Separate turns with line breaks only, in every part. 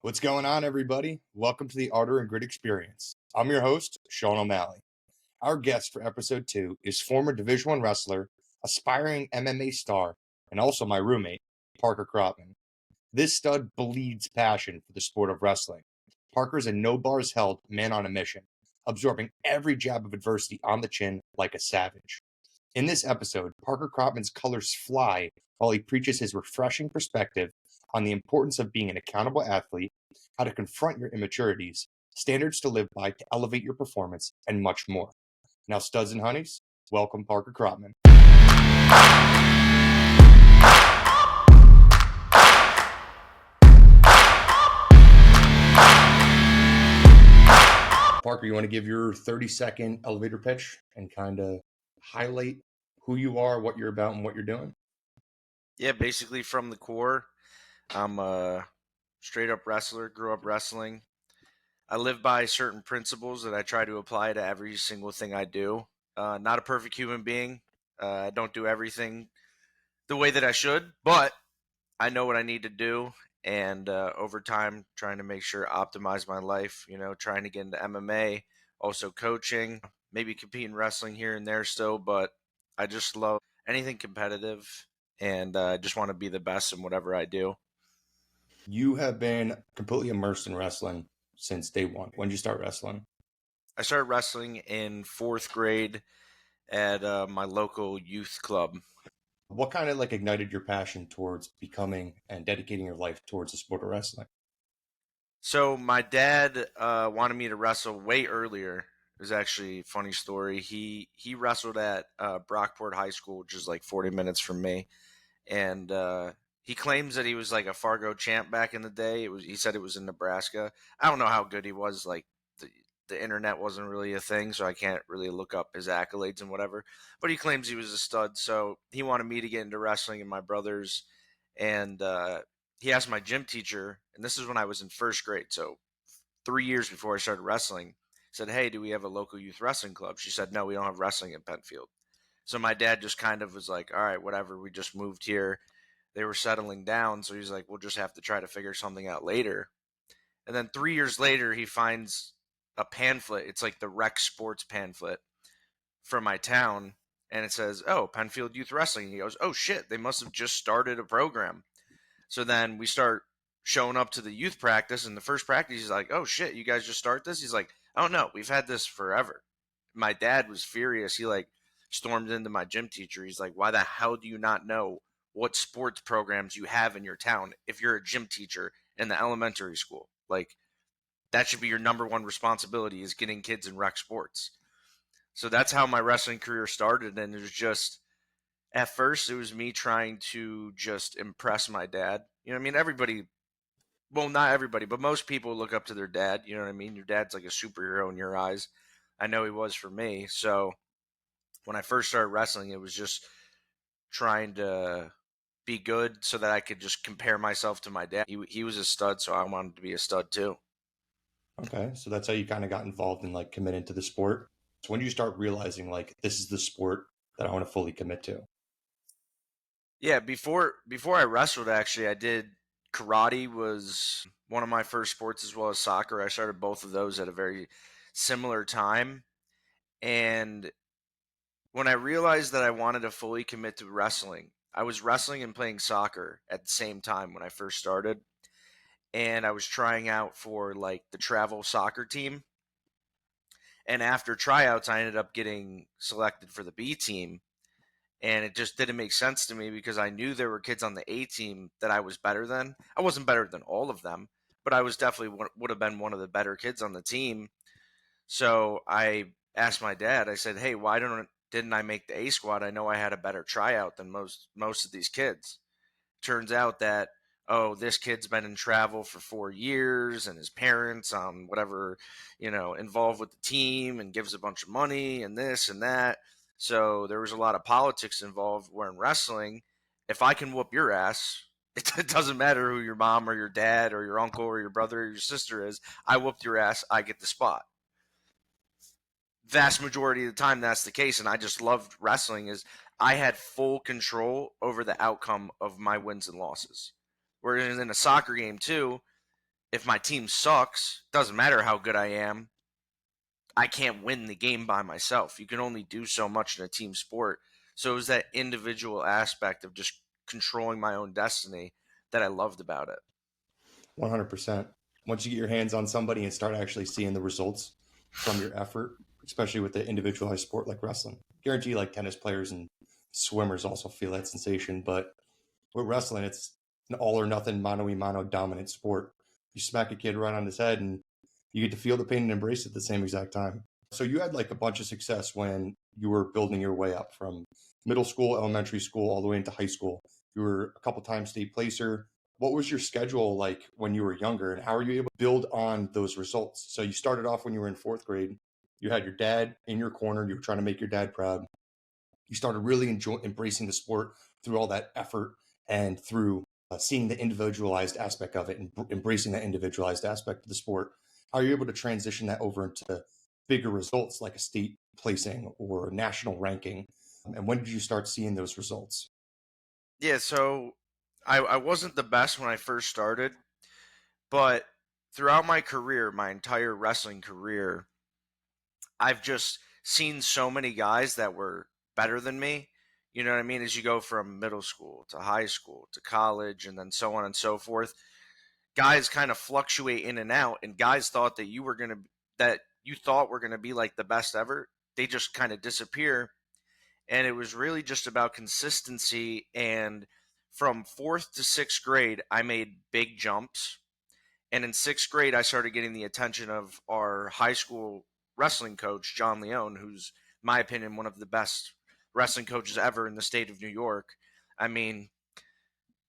What's going on, everybody? Welcome to the Ardor&Grit experience. I'm your host, Sean O'Malley. Our guest for episode 2 is former Division I wrestler, aspiring MMA star, and also my roommate, Parker Kropman. This stud bleeds passion for the sport of wrestling. Parker's a no bars held man on a mission, absorbing every jab of adversity on the chin like a savage. In this episode, Parker Kropman's colors fly while he preaches his refreshing perspective on the importance of being an accountable athlete, how to confront your immaturities, standards to live by to elevate your performance, and much more. Now, studs and honeys, welcome Parker Kropman. Parker, you want to give your 30-second elevator pitch and kind of highlight who you are, what you're about, and what you're doing?
Yeah, basically from the core, I'm a straight up wrestler, grew up wrestling. I live by certain principles that I try to apply to every single thing I do. Not a perfect human being. I don't do everything the way that I should, but I know what I need to do. And over time, trying to make sure optimize my life, trying to get into MMA, also coaching, maybe compete in wrestling here and there still, but I just love anything competitive and I just want to be the best in whatever I do.
You have been completely immersed in wrestling since day one. When did you start wrestling?
I started wrestling in 4th grade at my local youth club.
What kind of ignited your passion towards becoming and dedicating your life towards the sport of wrestling?
So my dad wanted me to wrestle way earlier. It was actually a funny story. He wrestled at Brockport High School, which is like 40 minutes from me, and he claims that he was like a Fargo champ back in the day. He said it was in Nebraska. I don't know how good he was. Like the internet wasn't really a thing, so I can't really look up his accolades and whatever. But he claims he was a stud, so he wanted me to get into wrestling and my brothers, and he asked my gym teacher, and this is when I was in 1st grade, so 3 years before I started wrestling. He said, "Hey, do we have a local youth wrestling club?" She said, "No, we don't have wrestling in Penfield." So my dad just kind of was like, "All right, whatever. We just moved here." They were settling down, so he's like, "We'll just have to try to figure something out later." And then 3 years later, he finds a pamphlet. It's like the rec sports pamphlet for my town, and it says, "Oh, Penfield Youth Wrestling." And he goes, "Oh shit, they must have just started a program." So then we start showing up to the youth practice, and the first practice, he's like, "Oh shit, you guys just start this?" He's like, "Oh no, we've had this forever." My dad was furious. He stormed into my gym teacher. He's like, "Why the hell do you not know what sports programs you have in your town if you're a gym teacher in the elementary school? Like, that should be your number one responsibility, is getting kids in rec sports." So that's how my wrestling career started. And it was just, at first, it was me trying to just impress my dad. You know what I mean? Everybody, well, not everybody, but most people look up to their dad. You know what I mean? Your dad's like a superhero in your eyes. I know he was for me. So when I first started wrestling, it was just trying to be good so that I could just compare myself to my dad. He was a stud, so I wanted to be a stud too.
Okay, so that's how you kind of got involved in committing to the sport. So when did you start realizing this is the sport that I want to fully commit to?
Yeah, before I wrestled, actually, I did karate. Was one of my first sports, as well as soccer. I started both of those at a very similar time, and when I realized that I wanted to fully commit to wrestling, I was wrestling and playing soccer at the same time when I first started, and I was trying out for like the travel soccer team. And after tryouts, I ended up getting selected for the B team, and it just didn't make sense to me because I knew there were kids on the A team that I was better than. I wasn't better than all of them, but I was definitely would have been one of the better kids on the team. So I asked my dad. I said, "Hey, why didn't I make the A squad? I know I had a better tryout than most of these kids." Turns out that, oh, this kid's been in travel for 4 years, and his parents whatever, involved with the team and gives a bunch of money and this and that. So there was a lot of politics involved, where in wrestling, if I can whoop your ass, it doesn't matter who your mom or your dad or your uncle or your brother or your sister is. I whooped your ass, I get the spot. Vast majority of the time that's the case, and I just loved wrestling. Is I had full control over the outcome of my wins and losses. Whereas in a soccer game too, if my team sucks, doesn't matter how good I am, I can't win the game by myself. You can only do so much in a team sport. So it was that individual aspect of just controlling my own destiny that I loved about it.
100%. Once you get your hands on somebody and start actually seeing the results from your effort, especially with the individualized sport like wrestling, guarantee like tennis players and swimmers also feel that sensation. But with wrestling, it's an all or nothing mano a mano dominant sport. You smack a kid right on his head and you get to feel the pain and embrace it at the same exact time. So you had like a bunch of success when you were building your way up from middle school, elementary school, all the way into high school. You were a couple times state placer. What was your schedule like when you were younger, and how were you able to build on those results? So you started off when you were in fourth grade. You had your dad in your corner. You were trying to make your dad proud. You started really embracing the sport through all that effort and through seeing the individualized aspect of it and embracing that individualized aspect of the sport. How are you able to transition that over into bigger results like a state placing or a national ranking? And when did you start seeing those results?
Yeah, so I wasn't the best when I first started, but throughout my career, my entire wrestling career, I've just seen so many guys that were better than me. You know what I mean? As you go from middle school to high school to college and then so on and so forth, guys kind of fluctuate in and out, and guys thought that you thought were going to be like the best ever. They just kind of disappear, and it was really just about consistency. And from 4th to 6th grade, I made big jumps, and in 6th grade, I started getting the attention of our high school wrestling coach, John Leone, who's, in my opinion, one of the best wrestling coaches ever in the state of New York. I mean,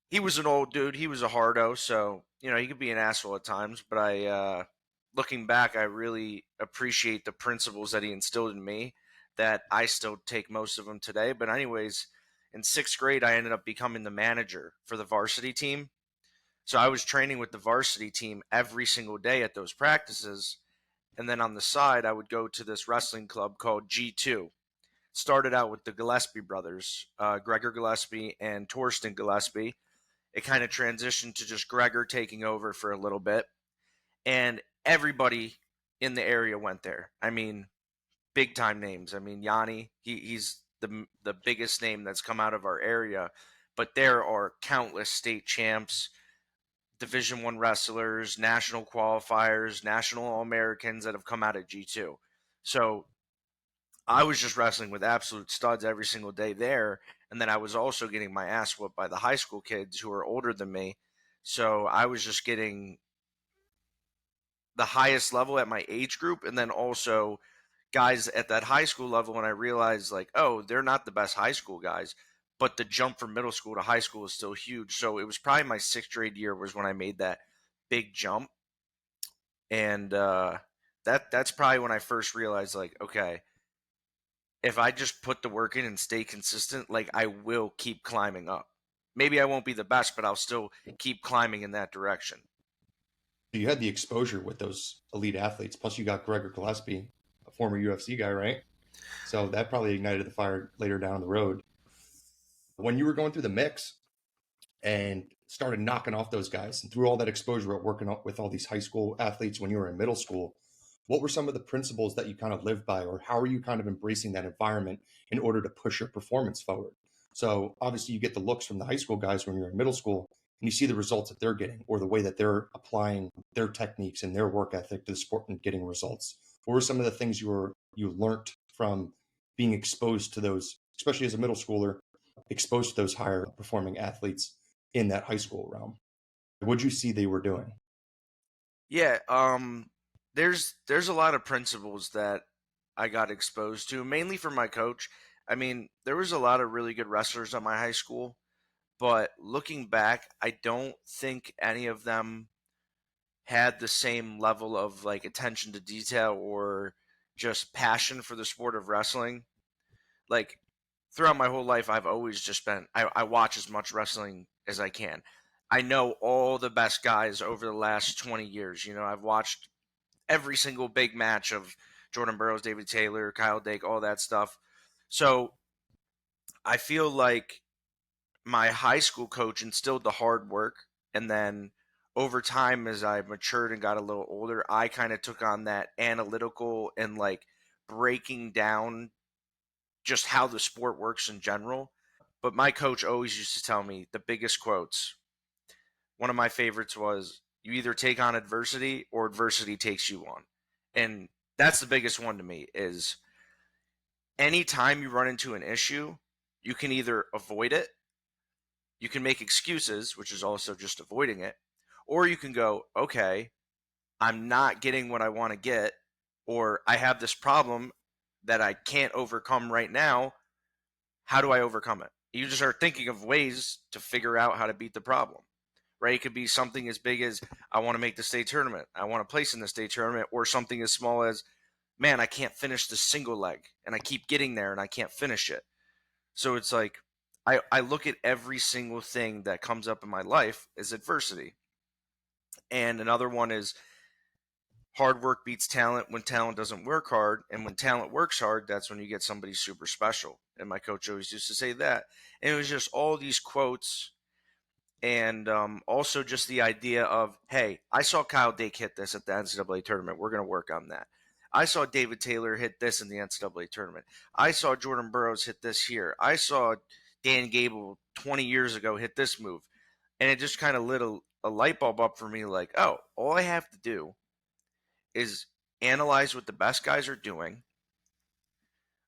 he was an old dude. He was a hardo, so he could be an asshole at times. But looking back, I really appreciate the principles that he instilled in me. That I still take most of them today. But anyways, in 6th grade, I ended up becoming the manager for the varsity team. So I was training with the varsity team every single day at those practices. And then on the side, I would go to this wrestling club called G2. Started out with the Gillespie brothers, Gregor Gillespie and Torsten Gillespie. It kind of transitioned to just Gregor taking over for a little bit. And everybody in the area went there. I mean, big time names. I mean, Yanni, he's the biggest name that's come out of our area. But there are countless state champs, Division One wrestlers, national qualifiers, national All Americans that have come out of G2. So I was just wrestling with absolute studs every single day there. And then I was also getting my ass whooped by the high school kids who are older than me. So I was just getting the highest level at my age group. And then also guys at that high school level. And I realized, like, oh, they're not the best high school guys, but the jump from middle school to high school is still huge. So it was probably my 6th grade year was when I made that big jump. And that's probably when I first realized, like, okay, if I just put the work in and stay consistent, like I will keep climbing up. Maybe I won't be the best, but I'll still keep climbing in that direction.
You had the exposure with those elite athletes. Plus, you got Gregor Gillespie, a former UFC guy, right? So that probably ignited the fire later down the road. When you were going through the mix and started knocking off those guys and through all that exposure at working with all these high school athletes when you were in middle school, what were some of the principles that you kind of lived by, or how are you kind of embracing that environment in order to push your performance forward? So obviously you get the looks from the high school guys when you're in middle school and you see the results that they're getting or the way that they're applying their techniques and their work ethic to the sport and getting results. What were some of the things you learned from being exposed to those, especially as a middle schooler, exposed to those higher performing athletes in that high school realm? What did you see they were doing?
Yeah, there's a lot of principles that I got exposed to, mainly from my coach. I mean, there was a lot of really good wrestlers at my high school, but looking back, I don't think any of them had the same level of like attention to detail or just passion for the sport of wrestling. Like throughout my whole life, I've always just I watch as much wrestling as I can. I know all the best guys over the last 20 years. I've watched every single big match of Jordan Burroughs, David Taylor, Kyle Dake, all that stuff. So I feel like my high school coach instilled the hard work, and then over time, as I matured and got a little older, I kind of took on that analytical and like breaking down just how the sport works in general. But my coach always used to tell me the biggest quotes. One of my favorites was, "You either take on adversity or adversity takes you on." And that's the biggest one to me is anytime you run into an issue, you can either avoid it, you can make excuses, which is also just avoiding it, or you can go, okay, I'm not getting what I want to get, or I have this problem that I can't overcome right now. How do I overcome it? You just start thinking of ways to figure out how to beat the problem, right? It could be something as big as, I want to make the state tournament, I want to place in the state tournament, or something as small as, man, I can't finish the single leg and I keep getting there and I can't finish it. So it's like, I look at every single thing that comes up in my life as adversity. And another one is, hard work beats talent when talent doesn't work hard. And when talent works hard, that's when you get somebody super special. And my coach always used to say that. And it was just all these quotes. And also just the idea of, hey, I saw Kyle Dake hit this at the NCAA tournament. We're going to work on that. I saw David Taylor hit this in the NCAA tournament. I saw Jordan Burroughs hit this here. I saw Dan Gable 20 years ago hit this move. And it just kind of lit a light bulb up for me like, oh, all I have to do is analyze what the best guys are doing,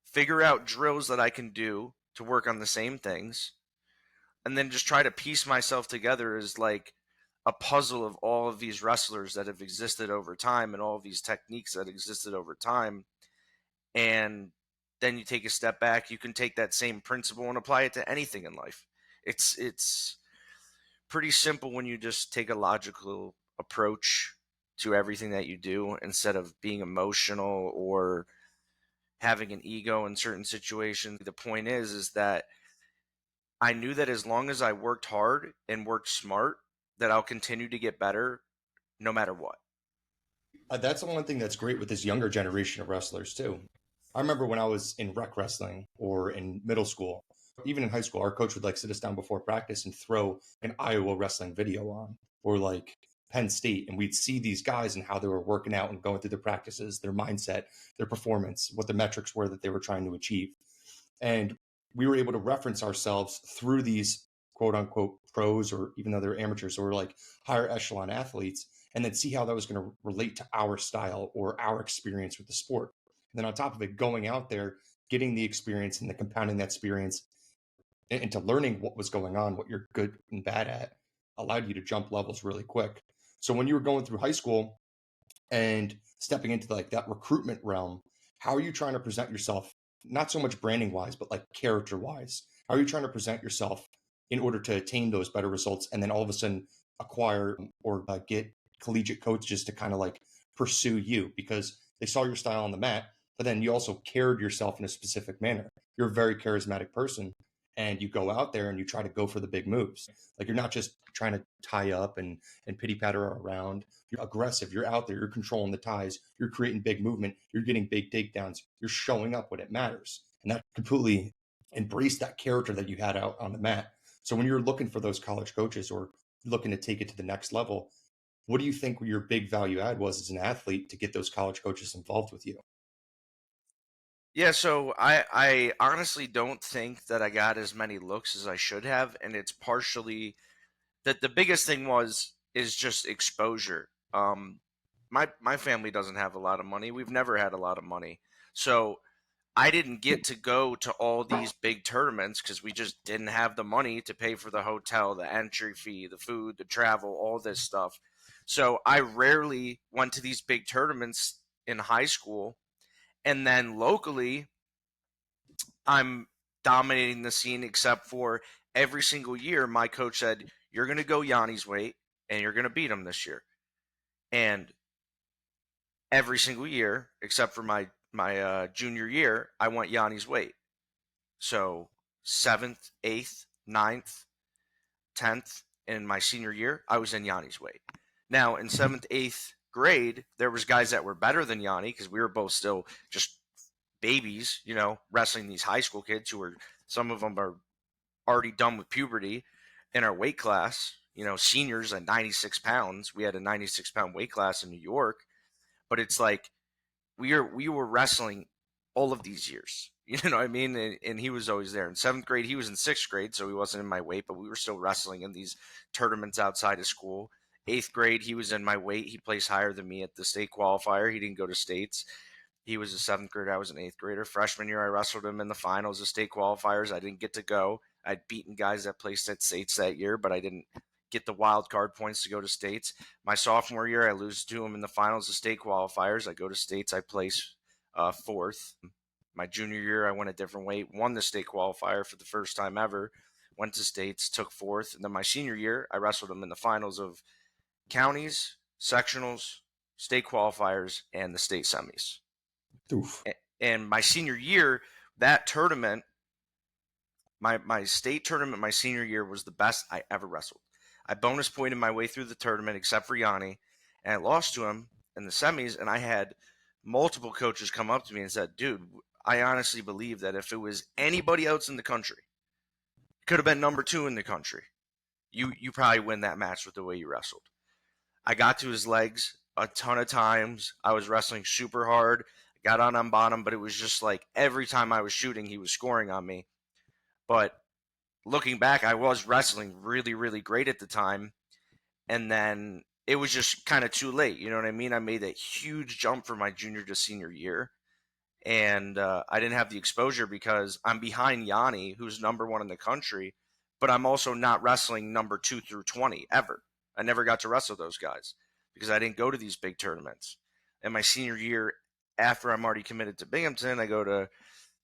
figure out drills that I can do to work on the same things, and then just try to piece myself together as like a puzzle of all of these wrestlers that have existed over time and all of these techniques that existed over time. And then you take a step back, you can take that same principle and apply it to anything in life. It's pretty simple when you just take a logical approach to everything that you do instead of being emotional or having an ego in certain situations. The point is that I knew that as long as I worked hard and worked smart, that I'll continue to get better no matter what.
That's the one thing that's great with this younger generation of wrestlers too. I remember when I was in rec wrestling or in middle school, even in high school, our coach would like sit us down before practice and throw an Iowa wrestling video on, or like Penn State, and we'd see these guys and how they were working out and going through their practices, their mindset, their performance, what the metrics were that they were trying to achieve. And we were able to reference ourselves through these quote unquote pros, or even though they're amateurs or like higher echelon athletes, and then see how that was going to relate to our style or our experience with the sport. And then on top of it, going out there, getting the experience and the compounding that experience into learning what was going on, what you're good and bad at, allowed you to jump levels really quick. So when you were going through high school and stepping into like that recruitment realm, how are you trying to present yourself, not so much branding wise, but like character wise? How are you trying to present yourself in order to attain those better results and then all of a sudden acquire or get collegiate coaches to kind of like pursue you because they saw your style on the mat, but then you also carried yourself in a specific manner. You're a very charismatic person and you go out there and you try to go for the big moves. Like you're not just trying to tie up and pity patter around. You're aggressive. You're out there. You're controlling the ties. You're creating big movement. You're getting big takedowns. You're showing up when it matters. And that completely embraced that character that you had out on the mat. So when you're looking for those college coaches or looking to take it to the next level, what do you think your big value add was as an athlete to get those college coaches involved with you?
Yeah, so I honestly don't think that I got as many looks as I should have, and it's partially that the biggest thing is just exposure. My family doesn't have a lot of money. We've never had a lot of money. So I didn't get to go to all these big tournaments because we just didn't have the money to pay for the hotel, the entry fee, the food, the travel, all this stuff. So I rarely went to these big tournaments in high school. And then locally, I'm dominating the scene except for every single year, my coach said, you're going to go Yanni's weight and you're going to beat him this year. And every single year, except for my junior year, I went Yanni's weight. So 7th, 8th, 9th, 10th, in my senior year, I was in Yanni's weight. Now, in 7th, 8th grade, there was guys that were better than Yanni because we were both still just babies, wrestling these high school kids who were, some of them are already done with puberty in our weight class. seniors at 96 pounds. We had a 96-pound weight class in New York, but it's like we were wrestling all of these years. You know what I mean? And he was always there. In 7th grade, he was in 6th grade, so he wasn't in my weight, but we were still wrestling in these tournaments outside of school. 8th grade, he was in my weight. He placed higher than me at the state qualifier. He didn't go to states. He was a 7th grader. I was an 8th grader. Freshman year, I wrestled him in the finals of state qualifiers. I didn't get to go. I'd beaten guys that placed at states that year, but I didn't get the wild card points to go to states. My sophomore year, I lose to him in the finals of state qualifiers. I go to states. I place 4th. My junior year, I went a different weight, won the state qualifier for the first time ever, went to states, took 4th. And then my senior year, I wrestled him in the finals of counties, sectionals, state qualifiers, and the state semis.
Oof.
And my senior year, that tournament, my state tournament my senior year was the best I ever wrestled. I bonus pointed my way through the tournament except for Yanni, and I lost to him in the semis, and I had multiple coaches come up to me and said, dude, I honestly believe that if it was anybody else in the country, could have been number 2 in the country, you probably win that match with the way you wrestled. I got to his legs a ton of times. I was wrestling super hard, got on bottom, but it was just like every time I was shooting, he was scoring on me. But looking back, I was wrestling really, really great at the time. And then it was just kind of too late. You know what I mean? I made that huge jump from my junior to senior year. And I didn't have the exposure because I'm behind Yanni, who's number 1 in the country, but I'm also not wrestling number 2 through 20 ever. I never got to wrestle those guys because I didn't go to these big tournaments. And my senior year, after I'm already committed to Binghamton, I go to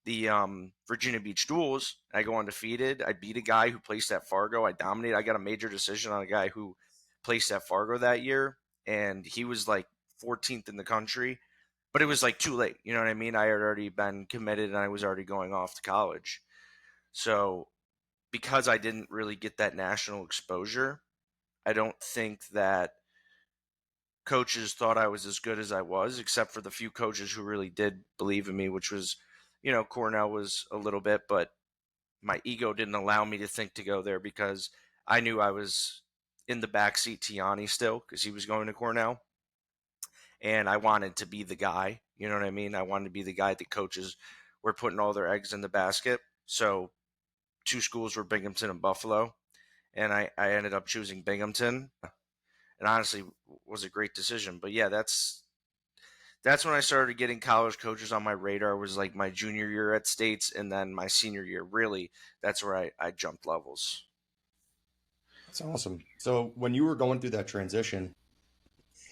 the Virginia Beach duels. I go undefeated. I beat a guy who placed at Fargo. I dominated. I got a major decision on a guy who placed at Fargo that year, and he was like 14th in the country. But it was like too late. You know what I mean? I had already been committed and I was already going off to college. So because I didn't really get that national exposure, I don't think that coaches thought I was as good as I was, except for the few coaches who really did believe in me, which was, Cornell was a little bit, but my ego didn't allow me to think to go there because I knew I was in the backseat to Yanni still because he was going to Cornell. And I wanted to be the guy, you know what I mean? I wanted to be the guy that coaches were putting all their eggs in the basket. So 2 schools were Binghamton and Buffalo. And I ended up choosing Binghamton. And honestly, was a great decision. But yeah, that's when I started getting college coaches on my radar. Was like my junior year at States, and then my senior year. Really, that's where I jumped levels.
That's awesome. So when you were going through that transition,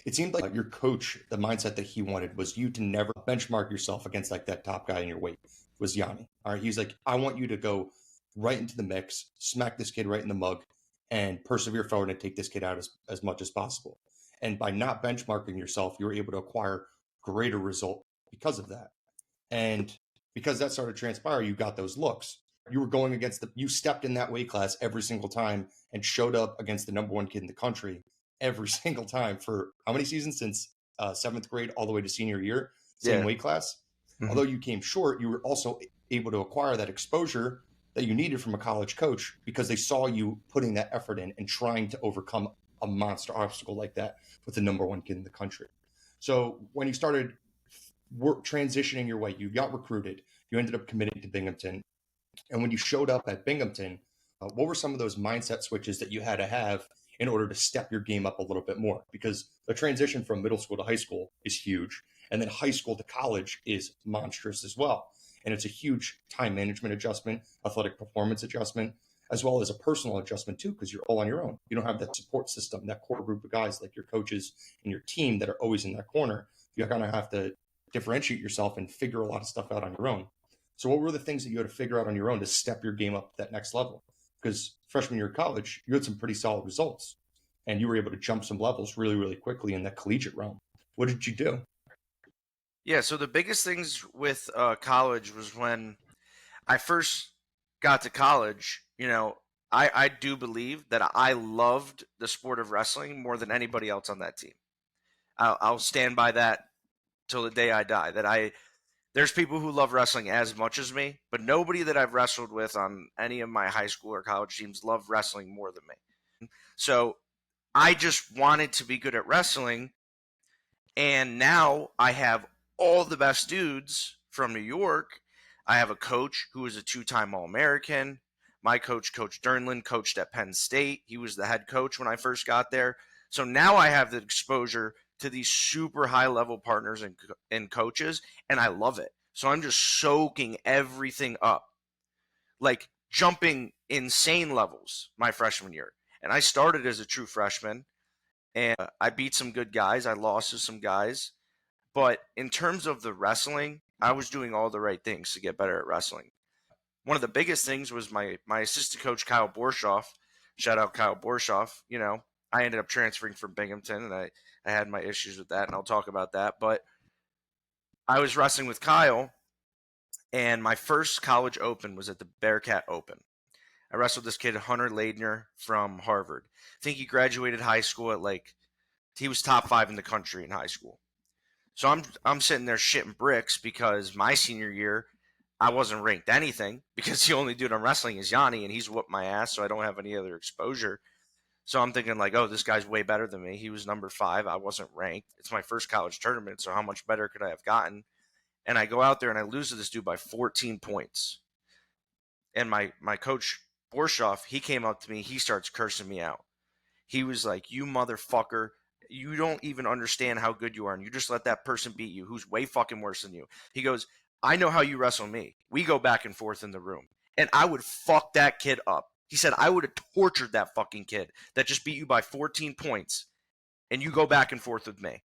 it seemed like your coach, the mindset that he wanted was you to never benchmark yourself against like that top guy in your weight, was Yanni. All right. He's like, I want you to go right into the mix, smack this kid right in the mug, and persevere forward and take this kid out as much as possible. And by not benchmarking yourself, you were able to acquire greater result because of that. And because that started to transpire, you got those looks. You were going against you stepped in that weight class every single time and showed up against the number 1 kid in the country every single time for how many seasons since 7th grade all the way to senior year, same weight class. Mm-hmm. Although you came short, you were also able to acquire that exposure that you needed from a college coach because they saw you putting that effort in and trying to overcome a monster obstacle like that with the number 1 kid in the country. So when you started transitioning your way, you got recruited, you ended up committing to Binghamton. And when you showed up at Binghamton, what were some of those mindset switches that you had to have in order to step your game up a little bit more? Because the transition from middle school to high school is huge. And then high school to college is monstrous as well. And it's a huge time management adjustment, athletic performance adjustment, as well as a personal adjustment too, because you're all on your own. You don't have that support system, that core group of guys like your coaches and your team that are always in that corner. You're going to have to differentiate yourself and figure a lot of stuff out on your own. So what were the things that you had to figure out on your own to step your game up to that next level? Because freshman year of college, you had some pretty solid results and you were able to jump some levels really, really quickly in that collegiate realm. What did you do?
Yeah, so the biggest things with college was when I first got to college, I do believe that I loved the sport of wrestling more than anybody else on that team. I'll stand by that till the day I die. There's people who love wrestling as much as me, but nobody that I've wrestled with on any of my high school or college teams loved wrestling more than me. So I just wanted to be good at wrestling. And now I have all the best dudes from New York. I have a coach who is a 2-time All-American. My coach, Coach Dernlin, coached at Penn State. He was the head coach when I first got there. So now I have the exposure to these super high-level partners and coaches, and I love it. So I'm just soaking everything up, like jumping insane levels my freshman year. And I started as a true freshman, and I beat some good guys. I lost to some guys. But in terms of the wrestling, I was doing all the right things to get better at wrestling. One of the biggest things was my assistant coach, Kyle Borshoff. Shout out Kyle Borshoff. You know, I ended up transferring from Binghamton, and I had my issues with that, and I'll talk about that. But I was wrestling with Kyle, and my first college open was at the Bearcat Open. I wrestled this kid, Hunter Ladner from Harvard. I think he graduated high school at he was top 5 in the country in high school. So I'm sitting there shitting bricks because my senior year I wasn't ranked anything because the only dude I'm wrestling is Yanni and he's whooped my ass, so I don't have any other exposure. So I'm thinking like, oh, this guy's way better than me. He was number 5. I wasn't ranked. It's my first college tournament, so how much better could I have gotten? And I go out there and I lose to this dude by 14 points. And my coach Borshoff, he came up to me, he starts cursing me out. He was like, "You motherfucker, you don't even understand how good you are, and you just let that person beat you who's way fucking worse than you." He goes, "I know how you wrestle me. We go back and forth in the room, and I would fuck that kid up." He said, "I would have tortured that fucking kid that just beat you by 14 points, and you go back and forth with me."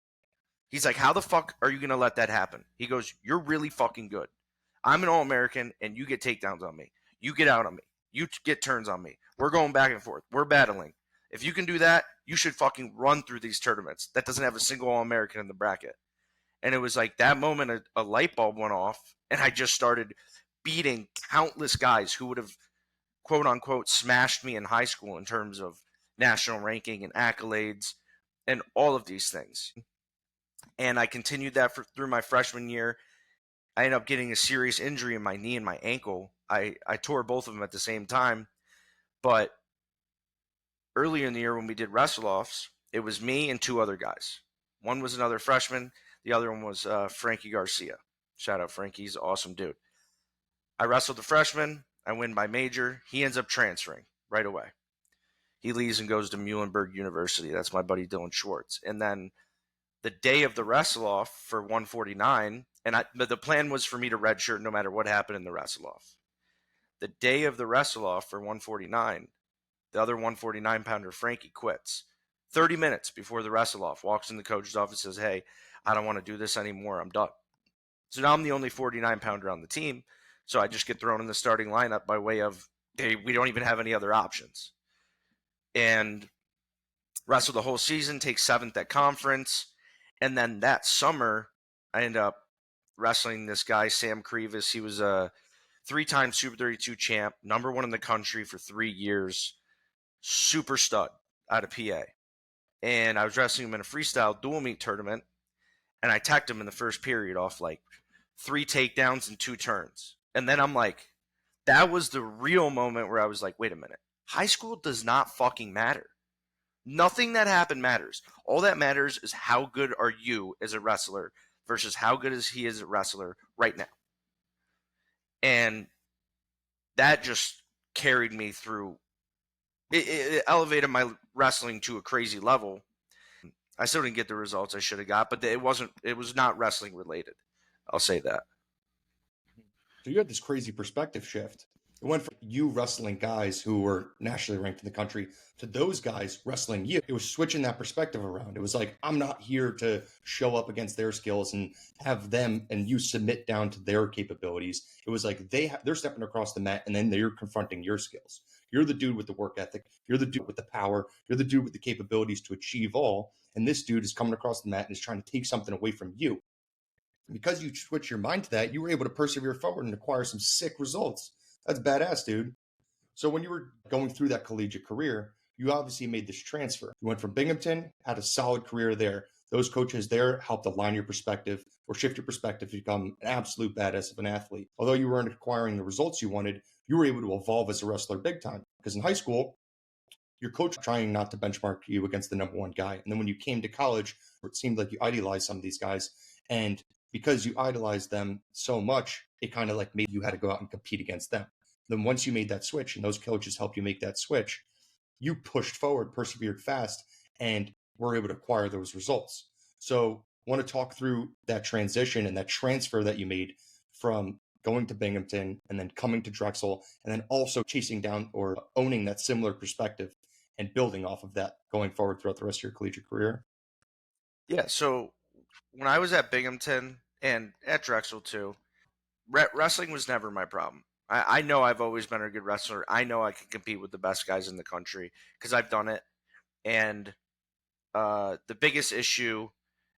He's like, "How the fuck are you going to let that happen?" He goes, "You're really fucking good. I'm an All-American, and you get takedowns on me. You get out on me. You get turns on me. We're going back and forth. We're battling. If you can do that, you should fucking run through these tournaments. That doesn't have a single All-American in the bracket." And it was like that moment a light bulb went off, and I just started beating countless guys who would have, quote unquote, smashed me in high school in terms of national ranking and accolades and all of these things. And I continued that through my freshman year. I ended up getting a serious injury in my knee and my ankle. I tore both of them at the same time. But earlier in the year when we did wrestle offs, it was me and 2 other guys. One was another freshman. The other one was Frankie Garcia. Shout out Frankie. He's an awesome dude. I wrestled the freshman. I win by major. He ends up transferring right away. He leaves and goes to Muhlenberg University. That's my buddy Dylan Schwartz. And then the day of the wrestle off for 149, but the plan was for me to redshirt no matter what happened in the wrestle off. The day of the wrestle off for 149, the other 149 pounder, Frankie, quits. 30 minutes before the wrestle off, walks in the coach's office, says, "Hey, I don't want to do this anymore. I'm done." So now I'm the only 49 pounder on the team. So I just get thrown in the starting lineup by way of, hey, we don't even have any other options. And wrestle the whole season, take 7th at conference. And then that summer, I end up wrestling this guy, Sam Crevis. He was a 3-time Super 32 champ, number 1 in the country for 3 years, super stud out of PA. And I was wrestling him in a freestyle dual meet tournament, and I teched him in the first period off like 3 takedowns and 2 turns. And then I'm like, that was the real moment where I was like, wait a minute. High school does not fucking matter. Nothing that happened matters. All that matters is how good are you as a wrestler versus how good is he as a wrestler right now. And that just carried me through. It elevated my wrestling to a crazy level. I still didn't get the results I should have got, but it was not wrestling related. I'll say that.
So you had this crazy perspective shift. It went from you wrestling guys who were nationally ranked in the country to those guys wrestling you. It was switching that perspective around. It was like, I'm not here to show up against their skills and have them and you submit down to their capabilities. It was like they're stepping across the mat and then they're confronting your skills. You're the dude with the work ethic. You're the dude with the power. You're the dude with the capabilities to achieve all. And this dude is coming across the mat and is trying to take something away from you. Because you switch your mind to that, you were able to persevere forward and acquire some sick results. That's badass, dude. So when you were going through that collegiate career, you obviously made this transfer. You went from Binghamton, had a solid career there. Those coaches there helped align your perspective or shift your perspective to become an absolute badass of an athlete. Although you weren't acquiring the results you wanted, you were able to evolve as a wrestler big time. Because in high school, your coach trying not to benchmark you against the number one guy. And then when you came to college, it seemed like you idolized some of these guys. And because you idolized them so much, it kind of like made you had to go out and compete against them. Then once you made that switch and those coaches helped you make that switch, you pushed forward, persevered fast, and were able to acquire those results. So I want to talk through that transition and that transfer that you made from going to Binghamton and then coming to Drexel, and then also chasing down or owning that similar perspective and building off of that going forward throughout the rest of your collegiate career.
Yeah. So when I was at Binghamton and at Drexel too, wrestling was never my problem. I know I've always been a good wrestler. I know I can compete with the best guys in the country because I've done it. And the biggest issue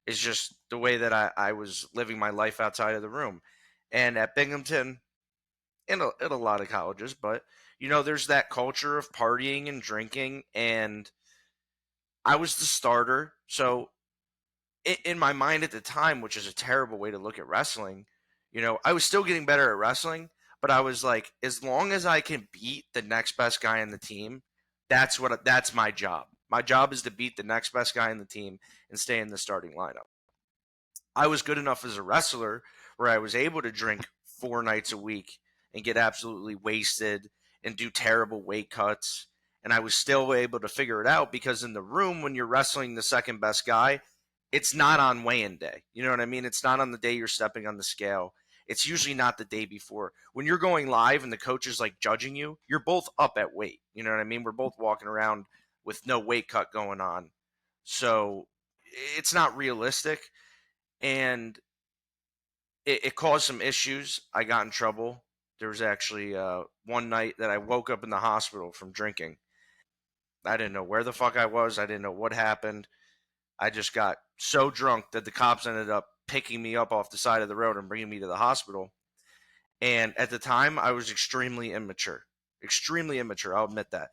is just the way that I was living my life outside of the room. And at Binghamton, in a lot of colleges, but there's that culture of partying and drinking, and I was the starter. So in my mind at the time, which is a terrible way to look at wrestling, I was still getting better at wrestling, but I was like, as long as I can beat the next best guy in the team, that's my job. My job is to beat the next best guy in the team and stay in the starting lineup. I was good enough as a wrestler where I was able to drink 4 nights a week and get absolutely wasted and do terrible weight cuts. And I was still able to figure it out because in the room, when you're wrestling the second best guy, it's not on weigh-in day. You know what I mean? It's not on the day you're stepping on the scale. It's usually not the day before. When you're going live and the coach is like judging you, you're both up at weight. You know what I mean? We're both walking around with no weight cut going on. So it's not realistic. And it caused some issues. I got in trouble. There was actually one night that I woke up in the hospital from drinking. I didn't know where the fuck I was. I didn't know what happened. I just got so drunk that the cops ended up picking me up off the side of the road and bringing me to the hospital. And at the time, I was extremely immature. Extremely immature. I'll admit that.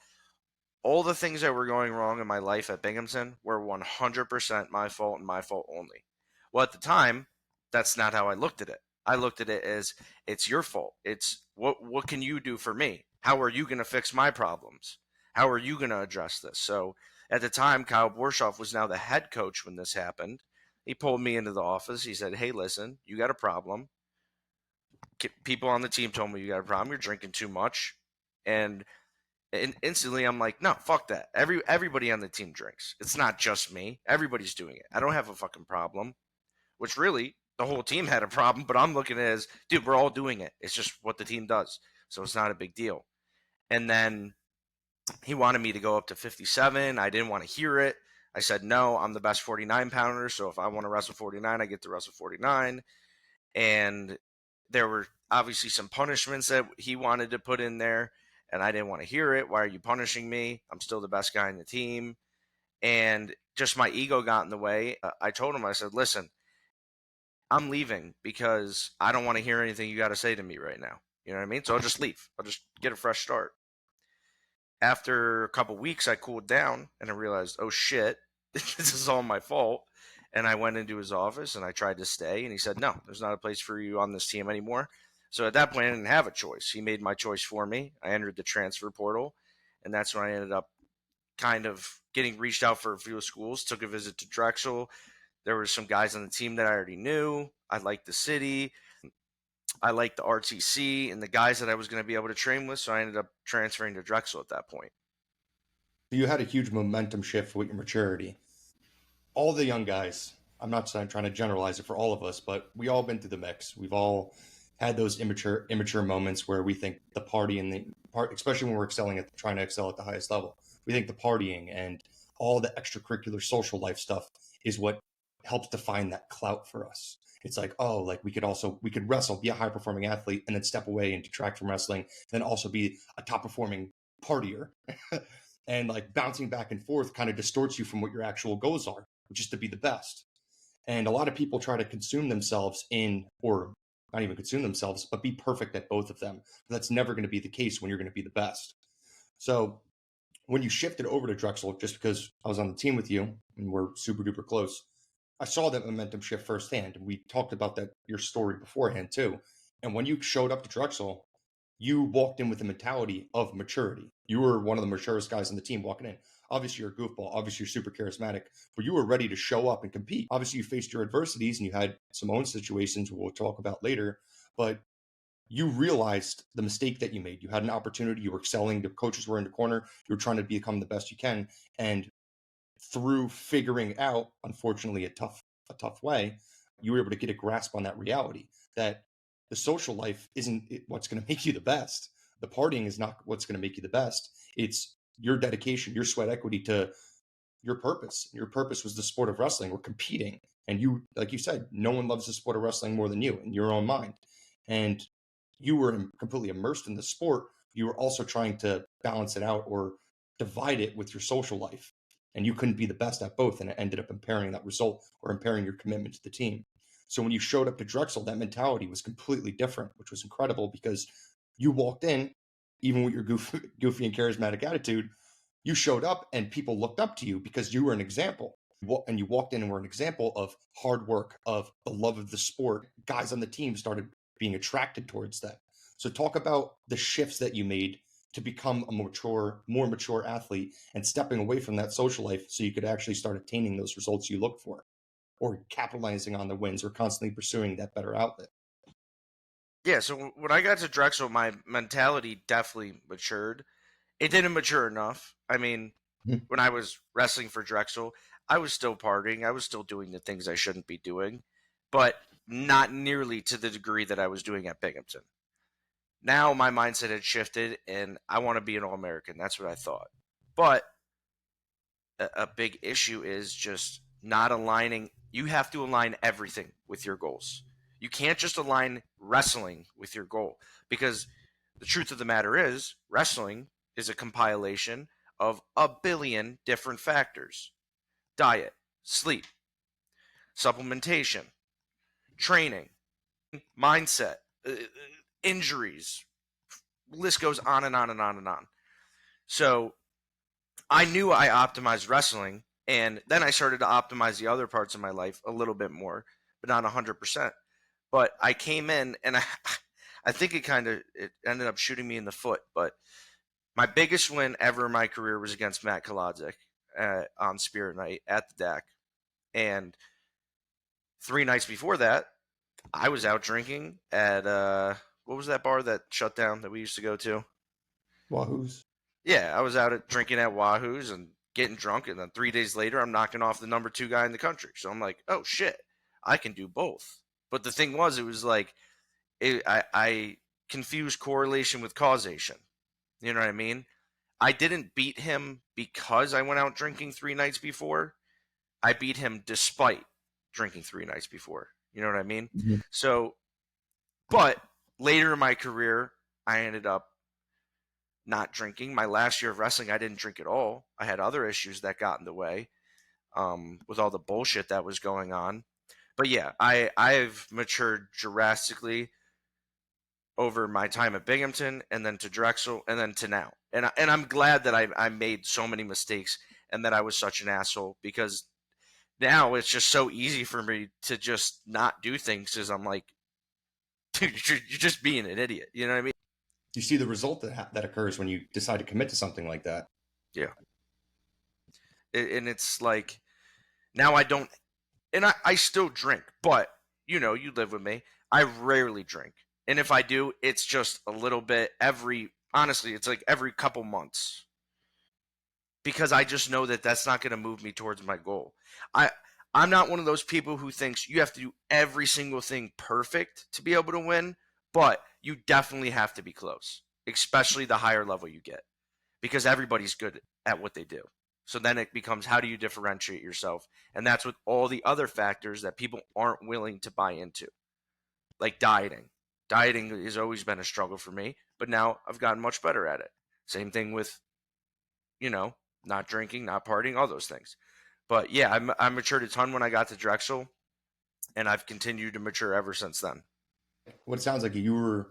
All the things that were going wrong in my life at Binghamton were 100% my fault and my fault only. Well, at the time, that's not how I looked at it. I looked at it as it's your fault. It's what can you do for me? How are you going to fix my problems? How are you going to address this? So at the time, Kyle Borshoff was now the head coach when this happened. He pulled me into the office. He said, "Hey, listen, you got a problem. People on the team told me you got a problem. You're drinking too much." And instantly I'm like, no, fuck that. Everybody on the team drinks. It's not just me. Everybody's doing it. I don't have a fucking problem. Which really, the whole team had a problem, but I'm looking at it as, dude, we're all doing it. It's just what the team does. So it's not a big deal. And then he wanted me to go up to 57. I didn't want to hear it. I said, no, I'm the best 49 pounder. So if I want to wrestle 49, I get to wrestle 49. And there were obviously some punishments that he wanted to put in there, and I didn't want to hear it. Why are you punishing me? I'm still the best guy in the team. And just my ego got in the way. I told him, I said, listen, I'm leaving because I don't want to hear anything you got to say to me right now. You know what I mean? So I'll just leave. I'll just get a fresh start. After a couple weeks, I cooled down and I realized, oh shit, this is all my fault. And I went into his office and I tried to stay. And he said, no, there's not a place for you on this team anymore. So at that point, I didn't have a choice. He made my choice for me. I entered the transfer portal. And that's when I ended up kind of getting reached out for a few schools, took a visit to Drexel. There were some guys on the team that I already knew. I liked the city. I liked the RTC and the guys that I was going to be able to train with. So I ended up transferring to Drexel at that point.
You had a huge momentum shift with your maturity. All the young guys, I'm not saying trying to generalize it for all of us, but we all been through the mix. We've all had those immature moments where we think the party and the part, especially when we're trying to excel at the highest level, we think the partying and all the extracurricular social life stuff is what helps define that clout for us. It's like, oh, like we could wrestle, be a high performing athlete, and then step away and detract from wrestling, then also be a top performing partier. And like bouncing back and forth kind of distorts you from what your actual goals are, which is to be the best. And a lot of people try to consume themselves or not even consume themselves, but be perfect at both of them. But that's never going to be the case when you're going to be the best. So when you shifted over to Drexel, just because I was on the team with you and we're super duper close, I saw that momentum shift firsthand. And we talked about that, your story beforehand too. And when you showed up to Drexel, you walked in with a mentality of maturity. You were one of the maturest guys on the team walking in. Obviously, you're a goofball. Obviously, you're super charismatic, but you were ready to show up and compete. Obviously, you faced your adversities and you had some own situations we'll talk about later, but you realized the mistake that you made. You had an opportunity. You were excelling. The coaches were in the corner. You were trying to become the best you can. And through figuring out, unfortunately, a tough way, you were able to get a grasp on that reality that the social life isn't what's going to make you the best. The partying is not what's going to make you the best. It's your dedication, your sweat equity to your purpose. Your purpose was the sport of wrestling. We're competing. And you, like you said, no one loves the sport of wrestling more than you in your own mind. And you were completely immersed in the sport. You were also trying to balance it out or divide it with your social life. And you couldn't be the best at both. And it ended up impairing that result or impairing your commitment to the team. So when you showed up to Drexel, that mentality was completely different, which was incredible because you walked in, even with your goofy and charismatic attitude, you showed up and people looked up to you because you were an example. And you walked in and were an example of hard work, of the love of the sport. Guys on the team started being attracted towards that. So talk about the shifts that you made to become a more mature athlete and stepping away from that social life so you could actually start attaining those results you look for or capitalizing on the wins or constantly pursuing that better outlet.
Yeah, so when I got to Drexel, my mentality definitely matured. It didn't mature enough. I mean,
Mhm.
when I was wrestling for Drexel, I was still partying. I was still doing the things I shouldn't be doing, but not nearly to the degree that I was doing at Binghamton. Now my mindset had shifted and I want to be an All American. That's what I thought. But a big issue is just not aligning. You have to align everything with your goals. You can't just align wrestling with your goal because the truth of the matter is, wrestling is a compilation of a billion different factors: diet, sleep, supplementation, training, mindset, injuries. List goes on and on and on and on. So I knew I optimized wrestling, and then I started to optimize the other parts of my life a little bit more, but not 100%. But I came in, and I think it ended up shooting me in the foot. But my biggest win ever in my career was against Matt Kolodzik on Spirit Night at the deck, and 3 nights before that, I was out drinking at what was that bar that shut down that we used to go to?
Wahoos.
Yeah, I was out drinking at Wahoo's and getting drunk, and then 3 days later, I'm knocking off the number 2 guy in the country. So I'm like, oh shit, I can do both. But the thing was, it was like I confused correlation with causation. You know what I mean? I didn't beat him because I went out drinking 3 nights before. I beat him despite drinking 3 nights before. You know what I mean?
Mhm.
So, but later in my career, I ended up not drinking. My last year of wrestling, I didn't drink at all. I had other issues that got in the way with all the bullshit that was going on. But yeah, I've matured drastically over my time at Binghamton and then to Drexel and then to now. And I'm glad that I made so many mistakes and that I was such an asshole because now it's just so easy for me to just not do things because I'm like, dude, you're just being an idiot. You know what I mean?
You see the result that occurs when you decide to commit to something like that.
Yeah. And it's like, now I don't, and I still drink, but you live with me. I rarely drink. And if I do, it's just a little bit honestly, it's like every couple months because I just know that that's not going to move me towards my goal. I, I'm not one of those people who thinks you have to do every single thing perfect to be able to win, but you definitely have to be close, especially the higher level you get because everybody's good at what they do. So then it becomes how do you differentiate yourself? And that's with all the other factors that people aren't willing to buy into, like dieting. Dieting has always been a struggle for me, but now I've gotten much better at it. Same thing with, you know, not drinking, not partying, all those things. But yeah, I matured a ton when I got to Drexel, and I've continued to mature ever since then.
What it sounds like you were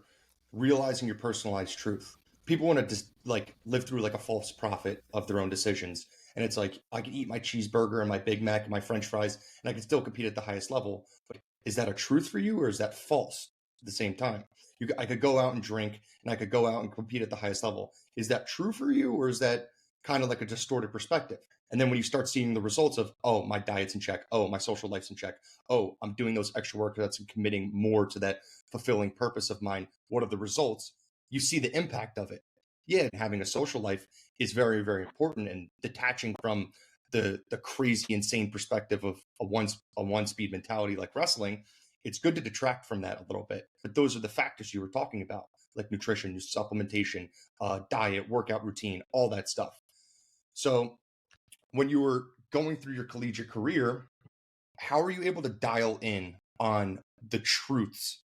realizing your personalized truth. People want to just like live through like a false prophet of their own decisions. And it's like, I can eat my cheeseburger and my Big Mac and my French fries, and I can still compete at the highest level. But is that a truth for you or is that false? at the same time. I could go out and drink and I could go out and compete at the highest level. Is that true for you, or is that kind of like a distorted perspective? And then when you start seeing the results of, oh, my diet's in check, oh, my social life's in check, oh, I'm doing those extra workouts and committing more to that fulfilling purpose of mine, what are the results? You see the impact of it. Yeah, having a social life is very, very important, and detaching from the crazy, insane perspective of a one speed mentality like wrestling, it's good to detract from that a little bit. But those are the factors you were talking about, like nutrition, supplementation, diet, workout routine, all that stuff. So when you were going through your collegiate career, how are you able to dial in on the truths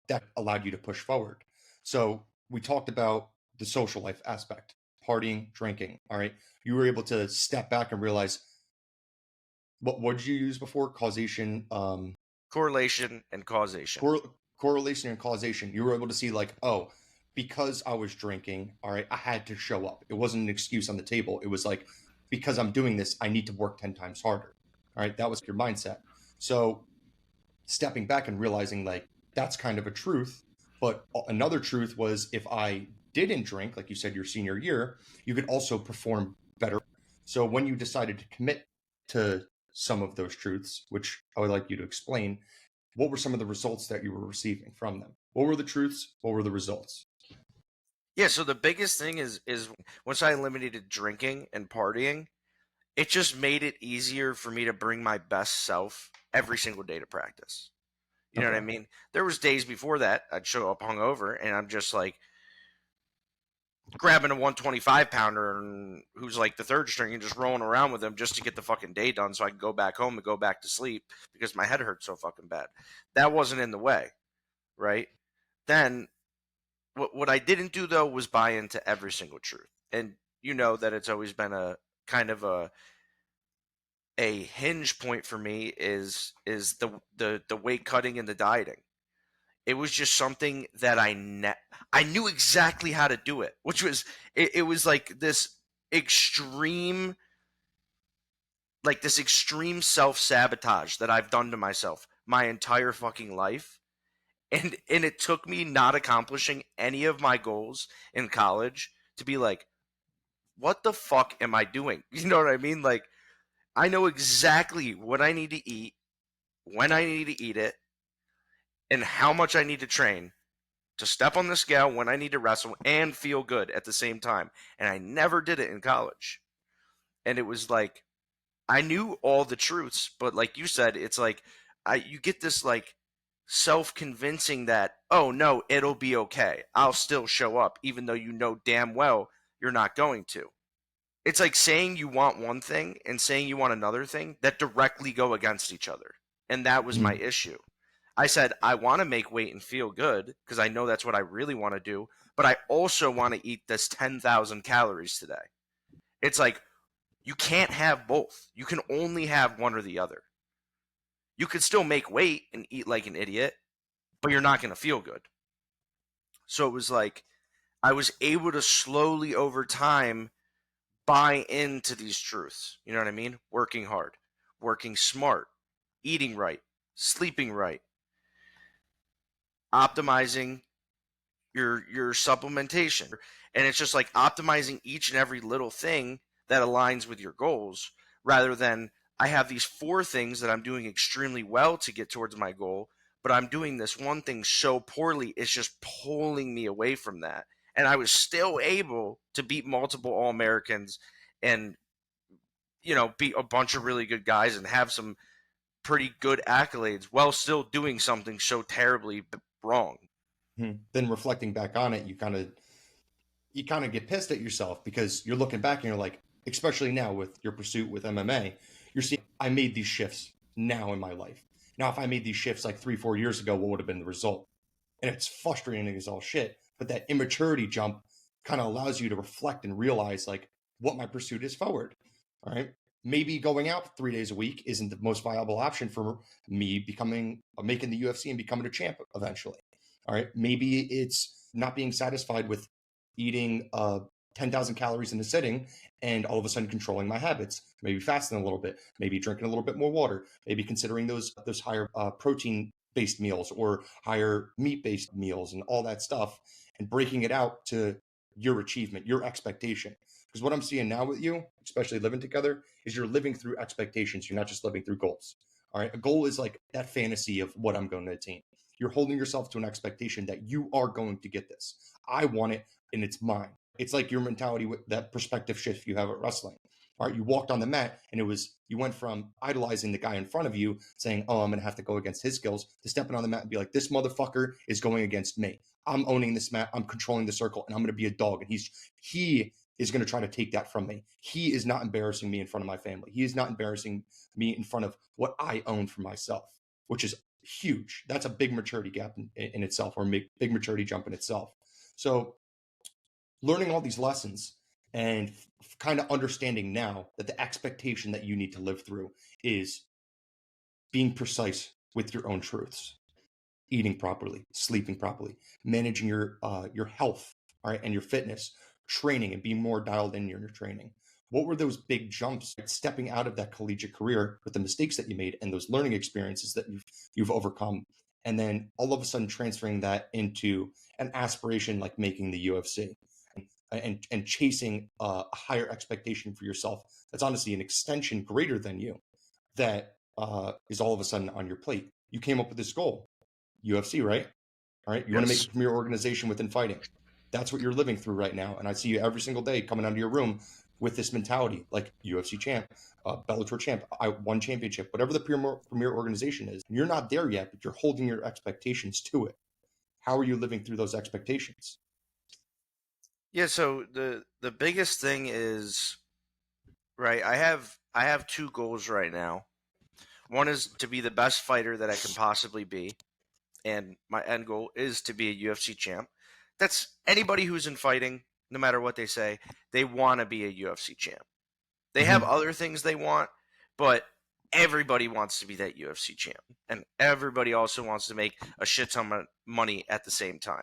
that allowed you to push forward? So we talked about the social life aspect, partying, drinking. All right. You were able to step back and realize, what did you use before? Causation,
Correlation and causation.
correlation and causation. You were able to see like, oh, because I was drinking, all right, I had to show up. It wasn't an excuse on the table. It was like, because I'm doing this, I need to work 10 times harder. All right. That was your mindset. So stepping back and realizing like that's kind of a truth. But another truth was, if I didn't drink, like you said, your senior year, you could also perform better. So when you decided to commit to some of those truths, which I would like you to explain, what were some of the results that you were receiving from them? What were the truths? What were the results?
Yeah, so the biggest thing is once I eliminated drinking and partying, it just made it easier for me to bring my best self every single day to practice. You know what I
Okay.
mean? There was days before that I'd show up hungover and I'm just like grabbing a 125 pounder and who's like the third string and just rolling around with him just to get the fucking day done so I can go back home and go back to sleep because my head hurt so fucking bad. That wasn't in the way, right? Then what I didn't do though was buy into every single truth. And you know that it's always been a kind of a hinge point for me is the weight cutting and the dieting. It was just something that I knew exactly how to do it, which was it was extreme like this extreme self-sabotage that I've done to myself my entire fucking life. And it took me not accomplishing any of my goals in college to be like, what the fuck am I doing? You know what I mean? Like, I know exactly what I need to eat, when I need to eat it, and how much I need to train to step on the scale when I need to wrestle and feel good at the same time. And I never did it in college. And it was like, I knew all the truths, but like you said, it's like you get this like self-convincing that, oh no, it'll be okay. I'll still show up even though you know damn well you're not going to. It's like saying you want one thing and saying you want another thing that directly go against each other. And that was my
Mm-hmm.
issue. I said, I want to make weight and feel good because I know that's what I really want to do, but I also want to eat this 10,000 calories today. It's like, you can't have both. You can only have one or the other. You could still make weight and eat like an idiot, but you're not going to feel good. So it was like, I was able to slowly over time buy into these truths. You know what I mean? Working hard, working smart, eating right, sleeping right, optimizing your supplementation. And it's just like optimizing each and every little thing that aligns with your goals rather than I have these four things that I'm doing extremely well to get towards my goal, but I'm doing this one thing so poorly, it's just pulling me away from that. And I was still able to beat multiple All Americans and, you know, beat a bunch of really good guys and have some pretty good accolades while still doing something so terribly wrong.
Then reflecting back on it, you kind of get pissed at yourself because you're looking back and you're like, especially now with your pursuit with MMA, you're seeing, I made these shifts now in my life. Now, if I made these shifts like 3, 4 years ago, what would have been the result? And it's frustrating as all shit. But that immaturity jump kind of allows you to reflect and realize like what my pursuit is forward. All right. Maybe going out 3 days a week isn't the most viable option for me making the UFC and becoming a champ eventually. All right. Maybe it's not being satisfied with eating 10,000 calories in a sitting and all of a sudden controlling my habits, maybe fasting a little bit, maybe drinking a little bit more water, maybe considering those higher protein based meals or higher meat based meals and all that stuff, and breaking it out to your achievement, your expectation. Because what I'm seeing now with you, especially living together, is you're living through expectations. You're not just living through goals. All right. A goal is like that fantasy of what I'm going to attain. You're holding yourself to an expectation that you are going to get this. I want it and it's mine. It's like your mentality with that perspective shift you have at wrestling. All right, you walked on the mat and you went from idolizing the guy in front of you, saying, "Oh, I'm going to have to go against his skills," to stepping on the mat and be like, "This motherfucker is going against me. I'm owning this mat. I'm controlling the circle, and I'm going to be a dog." And he is going to try to take that from me. He is not embarrassing me in front of my family. He is not embarrassing me in front of what I own for myself, which is huge. That's a big maturity gap in itself, or big maturity jump in itself. So learning all these lessons and kind of understanding now that the expectation that you need to live through is being precise with your own truths, eating properly, sleeping properly, managing your health, all right, and your fitness, training and being more dialed in your training. What were those big jumps, stepping out of that collegiate career with the mistakes that you made and those learning experiences that you've overcome, and then all of a sudden transferring that into an aspiration like making the UFC and chasing a higher expectation for yourself that's honestly an extension greater than you, that is all of a sudden on your plate. You came up with this goal, UFC, right? All right, you want to make
Yes.
a premier organization within fighting. That's what you're living through right now, and I see you every single day coming out of your room with this mentality, like UFC champ, Bellator champ, I won championship, whatever the premier organization is. You're not there yet, but you're holding your expectations to it. How are you living through those expectations?
Yeah, so the biggest thing is, right, I have two goals right now. One is to be the best fighter that I can possibly be, and my end goal is to be a UFC champ. That's anybody who's in fighting, no matter what they say, they want to be a UFC champ. They have
Mm-hmm.
other things they want, but everybody wants to be that UFC champ. And everybody also wants to make a shit ton of money at the same time.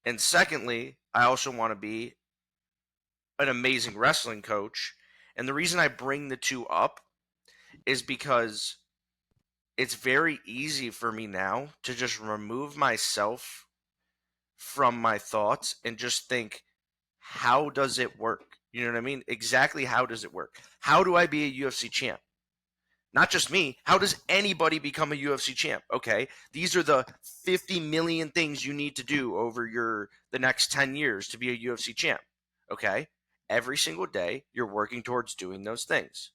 And secondly, I also want to be an amazing wrestling coach. And the reason I bring the two up is because it's very easy for me now to just remove myself from my thoughts and just think, how does it work? You know what I mean? Exactly how does it work? How do I be a UFC champ? Not just me. How does anybody become a UFC champ? Okay, these are the 50 million things you need to do over the next 10 years to be a UFC champ. Okay, every single day you're working towards doing those things.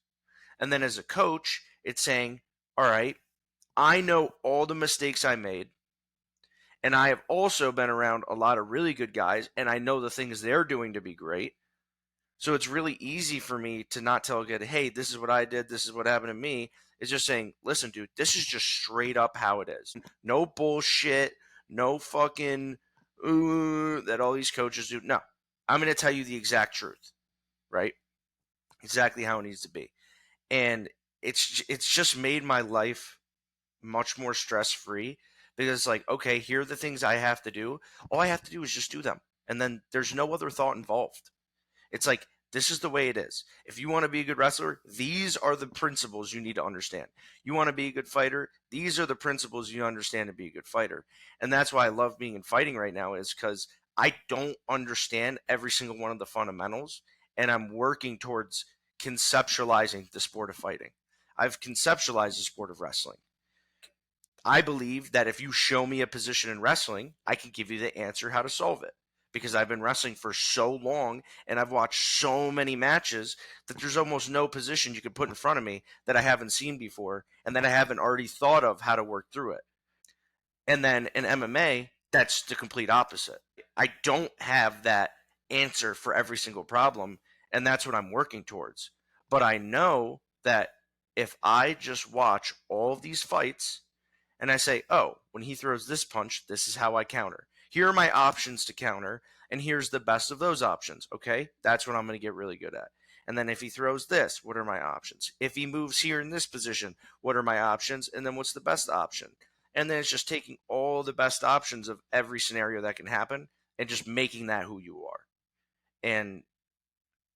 And then as a coach, it's saying, all right, I know all the mistakes I made, and I have also been around a lot of really good guys, and I know the things they're doing to be great. So it's really easy for me to not tell a kid, hey, this is what I did, this is what happened to me. It's just saying, listen, dude, this is just straight up how it is. No bullshit, no fucking that all these coaches do. No, I'm going to tell you the exact truth, right? Exactly how it needs to be. And it's just made my life much more stress free because it's like, okay, here are the things I have to do. All I have to do is just do them. And then there's no other thought involved. It's like, this is the way it is. If you want to be a good wrestler, these are the principles you need to understand. You want to be a good fighter, these are the principles you understand to be a good fighter. And that's why I love being in fighting right now, is because I don't understand every single one of the fundamentals, and I'm working towards conceptualizing the sport of fighting. I've conceptualized the sport of wrestling. I believe that if you show me a position in wrestling, I can give you the answer how to solve it, because I've been wrestling for so long and I've watched so many matches that there's almost no position you could put in front of me that I haven't seen before and that I haven't already thought of how to work through it. And then in MMA, that's the complete opposite. I don't have that answer for every single problem, and that's what I'm working towards. But I know that if I just watch all of these fights and I say, oh, when he throws this punch, this is how I counter. Here are my options to counter, and here's the best of those options. Okay, that's what I'm going to get really good at. And then if he throws this, what are my options? If he moves here in this position, what are my options? And then what's the best option? And then it's just taking all the best options of every scenario that can happen and just making that who you are. And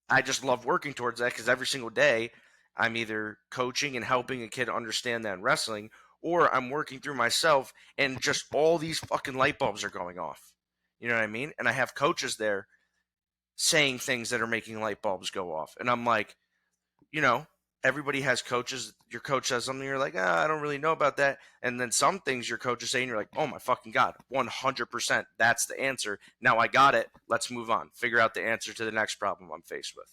I just love working towards that because every single day I'm either coaching and helping a kid understand that in wrestling, or I'm working through myself and just all these fucking light bulbs are going off. You know what I mean? And I have coaches there saying things that are making light bulbs go off. And I'm like, you know, everybody has coaches. Your coach says something, you're like, I don't really know about that. And then some things your coach is saying, you're like, oh my fucking God, 100%. That's the answer. Now I got it. Let's move on. Figure out the answer to the next problem I'm faced with.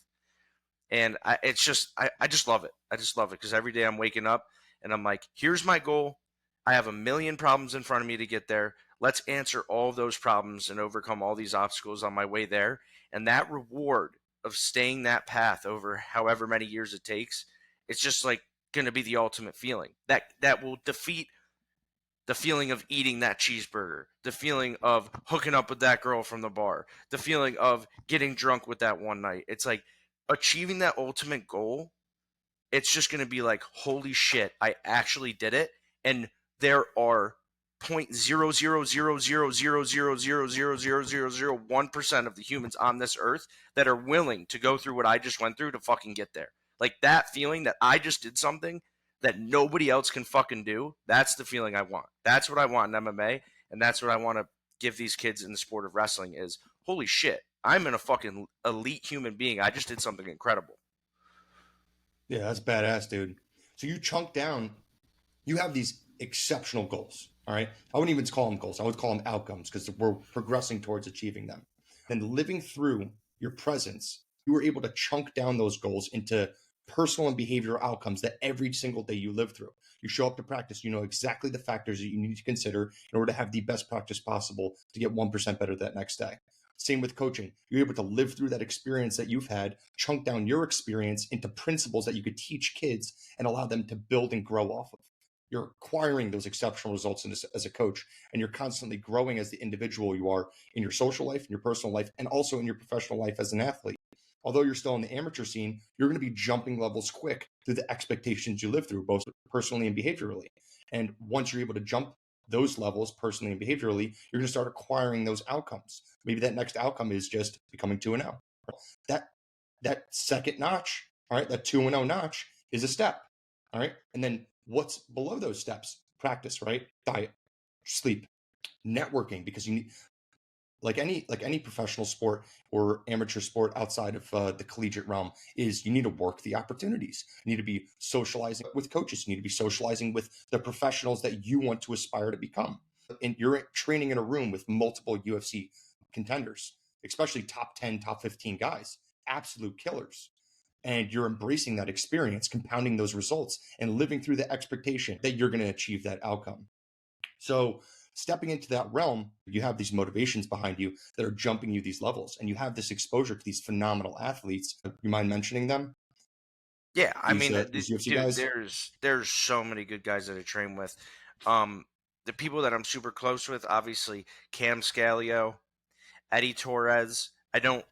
And I just love it. I just love it because every day I'm waking up and I'm like, here's my goal. I have a million problems in front of me to get there. Let's answer all of those problems and overcome all these obstacles on my way there. And that reward of staying that path over however many years it takes, it's just like going to be the ultimate feeling that will defeat the feeling of eating that cheeseburger, the feeling of hooking up with that girl from the bar, the feeling of getting drunk with that one night. It's like achieving that ultimate goal. It's just going to be like, holy shit, I actually did it. And there are 0.0000000000001% of the humans on this earth that are willing to go through what I just went through to fucking get there. Like that feeling that I just did something that nobody else can fucking do. That's the feeling I want. That's what I want in MMA. And that's what I want to give these kids in the sport of wrestling is, holy shit, I'm in a fucking elite human being. I just did something incredible.
Yeah, that's badass, dude. So you chunk down, you have these exceptional goals. All right. I wouldn't even call them goals. I would call them outcomes because we're progressing towards achieving them. And living through your presence, you were able to chunk down those goals into personal and behavioral outcomes that every single day you live through. You show up to practice, you know exactly the factors that you need to consider in order to have the best practice possible to get 1% better that next day. Same with coaching. You're able to live through that experience that you've had, chunk down your experience into principles that you could teach kids and allow them to build and grow off of. You're acquiring those exceptional results as a coach, and you're constantly growing as the individual you are in your social life, in your personal life, and also in your professional life as an athlete. Although you're still in the amateur scene, you're going to be jumping levels quick through the expectations you live through, both personally and behaviorally. And once you're able to jump those levels personally and behaviorally, you're going to start acquiring those outcomes. Maybe that next outcome is just becoming 2-0. That second notch, all right, that 2-0 notch is a step. All right. And then what's below those steps? Practice, right? Diet, sleep, networking, because you need, like any professional sport or amateur sport outside of the collegiate realm, is you need to work the opportunities. You need to be socializing with coaches. You need to be socializing with the professionals that you want to aspire to become. And you're training in a room with multiple UFC contenders, especially top 10, top 15 guys, absolute killers. And you're embracing that experience, compounding those results, and living through the expectation that you're going to achieve that outcome. So stepping into that realm, you have these motivations behind you that are jumping you these levels, and you have this exposure to these phenomenal athletes. You mind mentioning them?
Yeah, I mean,
These UFC
dude,
guys?
there's so many good guys that I train with. The people that I'm super close with, obviously, Cam Scalio, Eddie Torres. I don't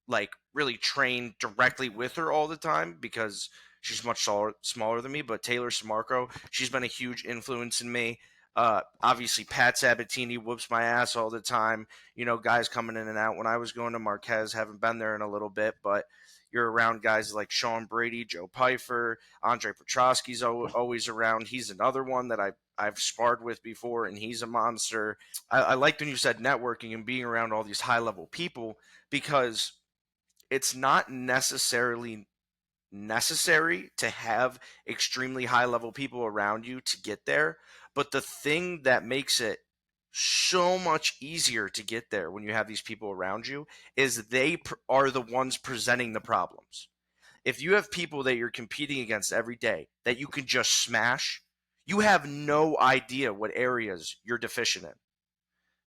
like really train directly with her all the time because she's much smaller than me. But Taylor Samarco, she's been a huge influence in me. Obviously, Pat Sabatini whoops my ass all the time. You know, guys coming in and out. When I was going to Marquez, haven't been there in a little bit, but you're around guys like Sean Brady, Joe Pfeiffer, Andre Petrosky's always around. He's another one that I've sparred with before, and he's a monster. I liked when you said networking and being around all these high level people because it's not necessarily necessary to have extremely high level people around you to get there, but the thing that makes it so much easier to get there when you have these people around you is they are the ones presenting the problems. If you have people that you're competing against every day that you can just smash, you have no idea what areas you're deficient in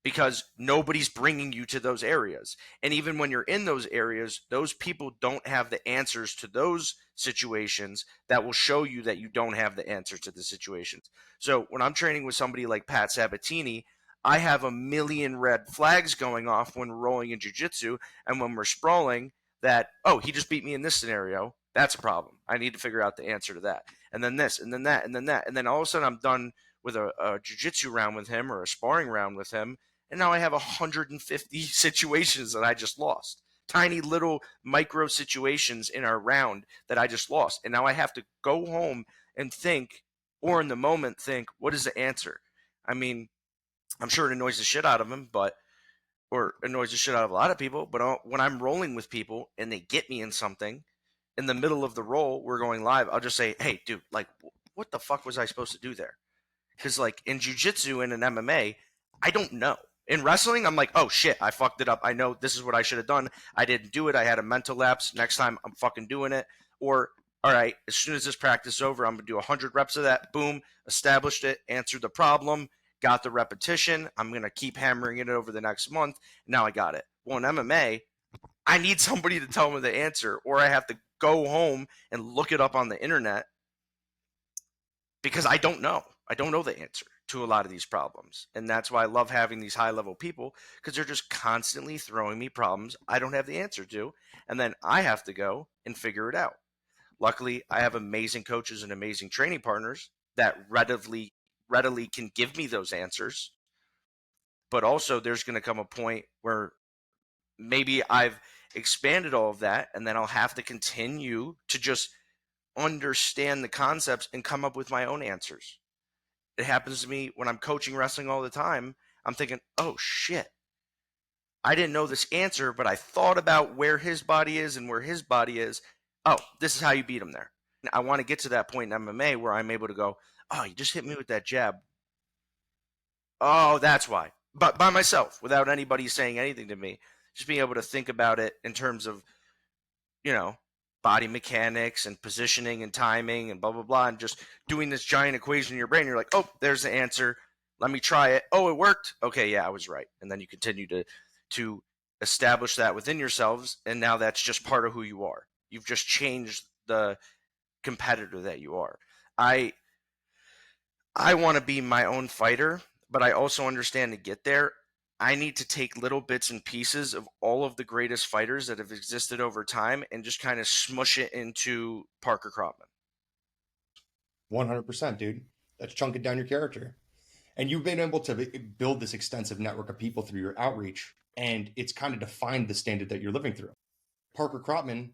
because nobody's bringing you to those areas. And even when you're in those areas, those people don't have the answers to those situations that will show you that you don't have the answer to the situations. So when I'm training with somebody like Pat Sabatini, I have a million red flags going off when rolling in jiu-jitsu and when we're sprawling that, oh, he just beat me in this scenario. That's a problem. I need to figure out the answer to that. And then this, and then that, and then that. And then all of a sudden I'm done with a jiu-jitsu round with him or a sparring round with him, and now I have 150 situations that I just lost. Tiny little micro situations in our round that I just lost. And now I have to go home and think, or in the moment think, what is the answer? I mean, I'm sure it annoys the shit out of him, or annoys the shit out of a lot of people, but when I'm rolling with people and they get me in something, in the middle of the roll, we're going live, I'll just say, hey, dude, like, what the fuck was I supposed to do there? Because, like, in jiu-jitsu and in MMA, I don't know. In wrestling, I'm like, oh, shit, I fucked it up. I know this is what I should have done. I didn't do it. I had a mental lapse. Next time, I'm fucking doing it. Or, all right, as soon as this practice is over, I'm going to do 100 reps of that. Boom, established it, answered the problem, got the repetition. I'm going to keep hammering it over the next month. Now I got it. Well, in MMA, I need somebody to tell me the answer, or I have to go home and look it up on the internet because I don't know. I don't know the answer to a lot of these problems. And that's why I love having these high level people, because they're just constantly throwing me problems I don't have the answer to. And then I have to go and figure it out. Luckily, I have amazing coaches and amazing training partners that readily can give me those answers. But also, there's going to come a point where maybe I've expanded all of that, and then I'll have to continue to just understand the concepts and come up with my own answers. It happens to me when I'm coaching wrestling all the time. I'm thinking, oh shit, I didn't know this answer, but I thought about where his body is and where his body is. Oh, this is how you beat him there. I want to get to that point in MMA where I'm able to go, oh, you just hit me with that jab. Oh, that's why. But by myself, without anybody saying anything to me, just being able to think about it in terms of, you know, body mechanics and positioning and timing and blah, blah, blah, and just doing this giant equation in your brain. You're like, oh, there's the answer. Let me try it. Oh, it worked. Okay, yeah, I was right. And then you continue to establish that within yourselves, and now that's just part of who you are. You've just changed the competitor that you are. I want to be my own fighter, but I also understand to get there, I need to take little bits and pieces of all of the greatest fighters that have existed over time and just kind of smush it into Parker Kropman.
100%, dude. That's chunking down your character. And you've been able to build this extensive network of people through your outreach, and it's kind of defined the standard that you're living through. Parker Kropman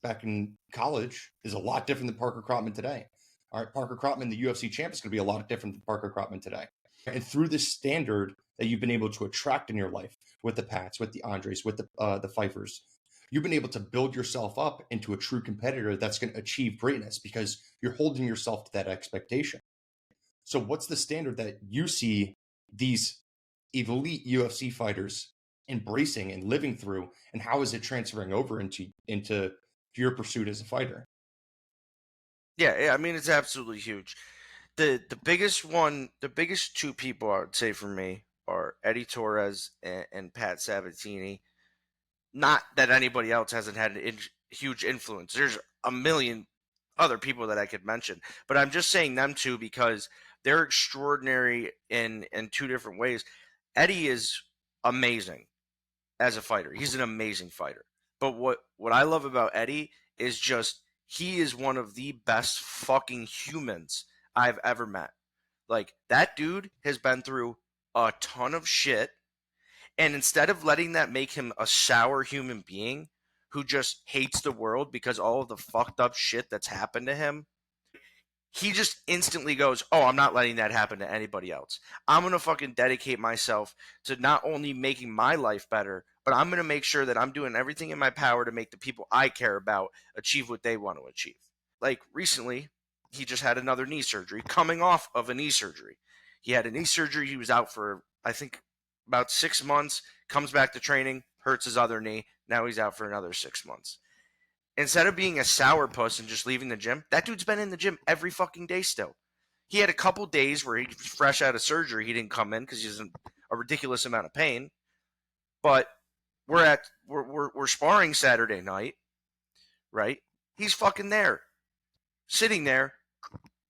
back in college is a lot different than Parker Kropman today. All right, Parker Kropman, the UFC champ, is going to be a lot different than Parker Kropman today. And through this standard that you've been able to attract in your life with the Pats, with the Andres, with the Pfeiffers, you've been able to build yourself up into a true competitor that's going to achieve greatness because you're holding yourself to that expectation. So what's the standard that you see these elite UFC fighters embracing and living through, and how is it transferring over into your pursuit as a fighter?
Yeah, I mean, it's absolutely huge. The biggest two people I would say for me are Eddie Torres and Pat Sabatini. Not that anybody else hasn't had an huge influence. There's a million other people that I could mention, but I'm just saying them two because they're extraordinary in two different ways. Eddie is amazing as a fighter. He's an amazing fighter. But what I love about Eddie is just he is one of the best fucking humans I've ever met. Like, that dude has been through a ton of shit, and instead of letting that make him a sour human being who just hates the world because all of the fucked up shit that's happened to him, he just instantly goes, oh, I'm not letting that happen to anybody else. I'm going to fucking dedicate myself to not only making my life better, but I'm going to make sure that I'm doing everything in my power to make the people I care about achieve what they want to achieve. Like, recently, he just had another knee surgery, coming off of a knee surgery. He had a knee surgery. He was out for, I think, about 6 months, comes back to training, hurts his other knee. Now he's out for another 6 months. Instead of being a sourpuss and just leaving the gym, that dude's been in the gym every fucking day still. He had a couple days where he was fresh out of surgery. He didn't come in because he's in a ridiculous amount of pain. But we're sparring Saturday night, right? He's fucking there, sitting there,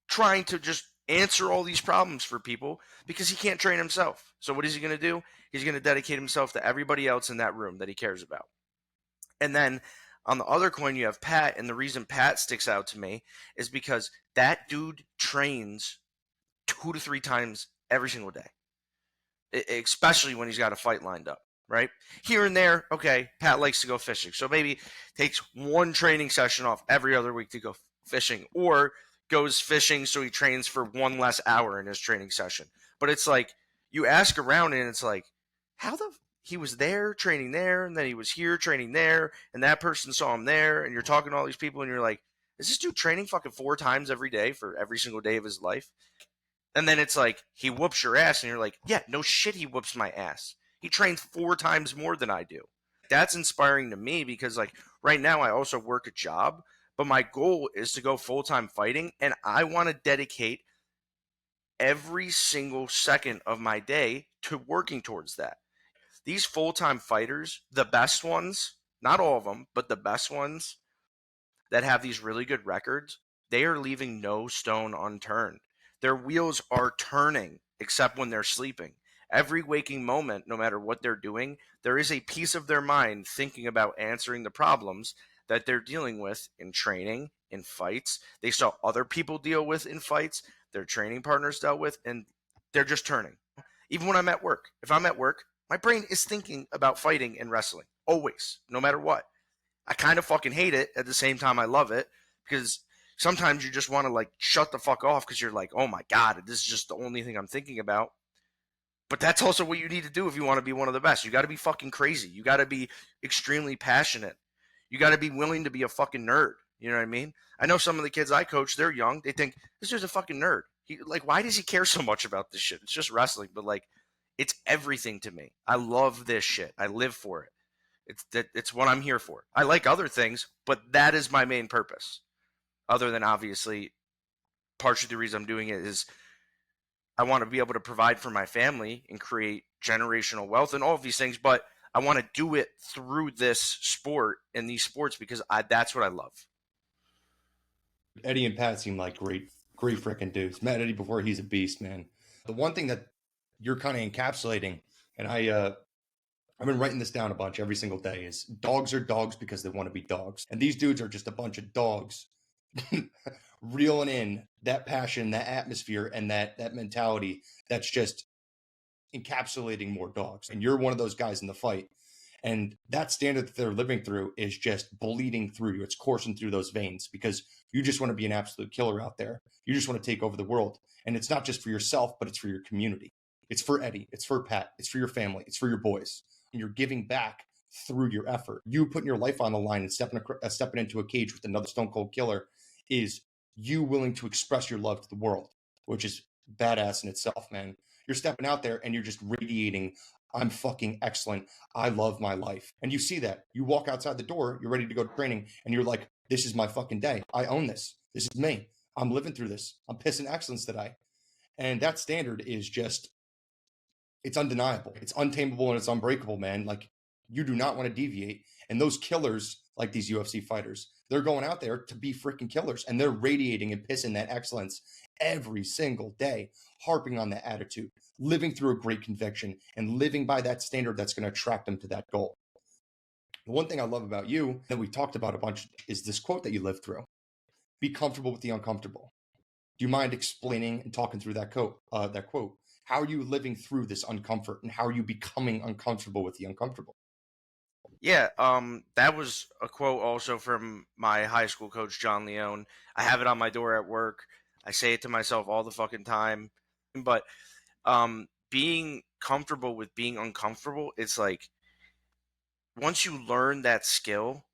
trying to just answer all these problems for people because he can't train himself. So what is he going to do? He's going to dedicate himself to everybody else in that room that he cares about. And then on the other coin, you have Pat, and the reason Pat sticks out to me is because that dude trains 2 to 3 times every single day, especially when he's got a fight lined up, right? Here and there, okay, Pat likes to go fishing, so maybe takes one training session off every other week to go fishing, or goes fishing, so he trains for one less hour in his training session. But it's like, you ask around and it's like, how the he was there training there, and then he was here training there, and that person saw him there, and you're talking to all these people, and you're like, is this dude training fucking 4 times every day for every single day of his life? And then it's like, he whoops your ass, and you're like, yeah, no shit, he whoops my ass. He trains 4 times more than I do. That's inspiring to me because, like, right now I also work a job, but my goal is to go full time fighting, and I want to dedicate every single second of my day to working towards that. These full time fighters, the best ones, not all of them, but the best ones that have these really good records, they are leaving no stone unturned. Their wheels are turning, except when they're sleeping. Every waking moment, no matter what they're doing, there is a piece of their mind thinking about answering the problems that they're dealing with in training, in fights. They saw other people deal with in fights, their training partners dealt with, and they're just turning. Even when I'm at work, if I'm at work, my brain is thinking about fighting and wrestling, always, no matter what. I kind of fucking hate it. At the same time, I love it because sometimes you just want to like shut the fuck off because you're like, oh my God, this is just the only thing I'm thinking about. But that's also what you need to do if you want to be one of the best. You got to be fucking crazy. You got to be extremely passionate. You got to be willing to be a fucking nerd. You know what I mean? I know some of the kids I coach, they're young. They think this dude's a fucking nerd. Like, why does he care so much about this shit? It's just wrestling, but like, it's everything to me. I love this shit. I live for it. It's what I'm here for. I like other things, but that is my main purpose. Other than obviously, partially the reason I'm doing it is I want to be able to provide for my family and create generational wealth and all of these things, but I want to do it through this sport and these sports because that's what I love.
Eddie and Pat seem like great freaking dudes. Met Eddie before, he's a beast, man. The one thing that you're kind of encapsulating, and I've been writing this down a bunch every single day, is dogs are dogs because they want to be dogs. And these dudes are just a bunch of dogs reeling in that passion, that atmosphere, and that mentality that's just encapsulating more dogs. And you're one of those guys in the fight. And that standard that they're living through is just bleeding through you. It's coursing through those veins because you just want to be an absolute killer out there. You just want to take over the world. And it's not just for yourself, but it's for your community. It's for Eddie. It's for Pat. It's for your family. It's for your boys. And you're giving back through your effort. You putting your life on the line and stepping into a cage with another stone cold killer is you willing to express your love to the world, which is badass in itself, man. You're stepping out there and you're just radiating, I'm fucking excellent. I love my life. And you see that. You walk outside the door, you're ready to go to training, and you're like, this is my fucking day. I own this. This is me. I'm living through this. I'm pissing excellence today. And that standard is just, it's undeniable. It's untamable and it's unbreakable, man. Like, you do not want to deviate. And those killers, like these UFC fighters, they're going out there to be freaking killers, and they're radiating and pissing that excellence every single day, harping on that attitude, living through a great conviction, and living by that standard that's going to attract them to that goal. The one thing I love about you that we talked about a bunch is this quote that you lived through: be comfortable with the uncomfortable. Do you mind explaining and talking through that quote? How are you living through this uncomfort, and how are you becoming uncomfortable with the uncomfortable?
Yeah, that was a quote also from my high school coach, John Leone. I have it on my door at work. I say it to myself all the fucking time. But being comfortable with being uncomfortable, it's like once you learn that skill,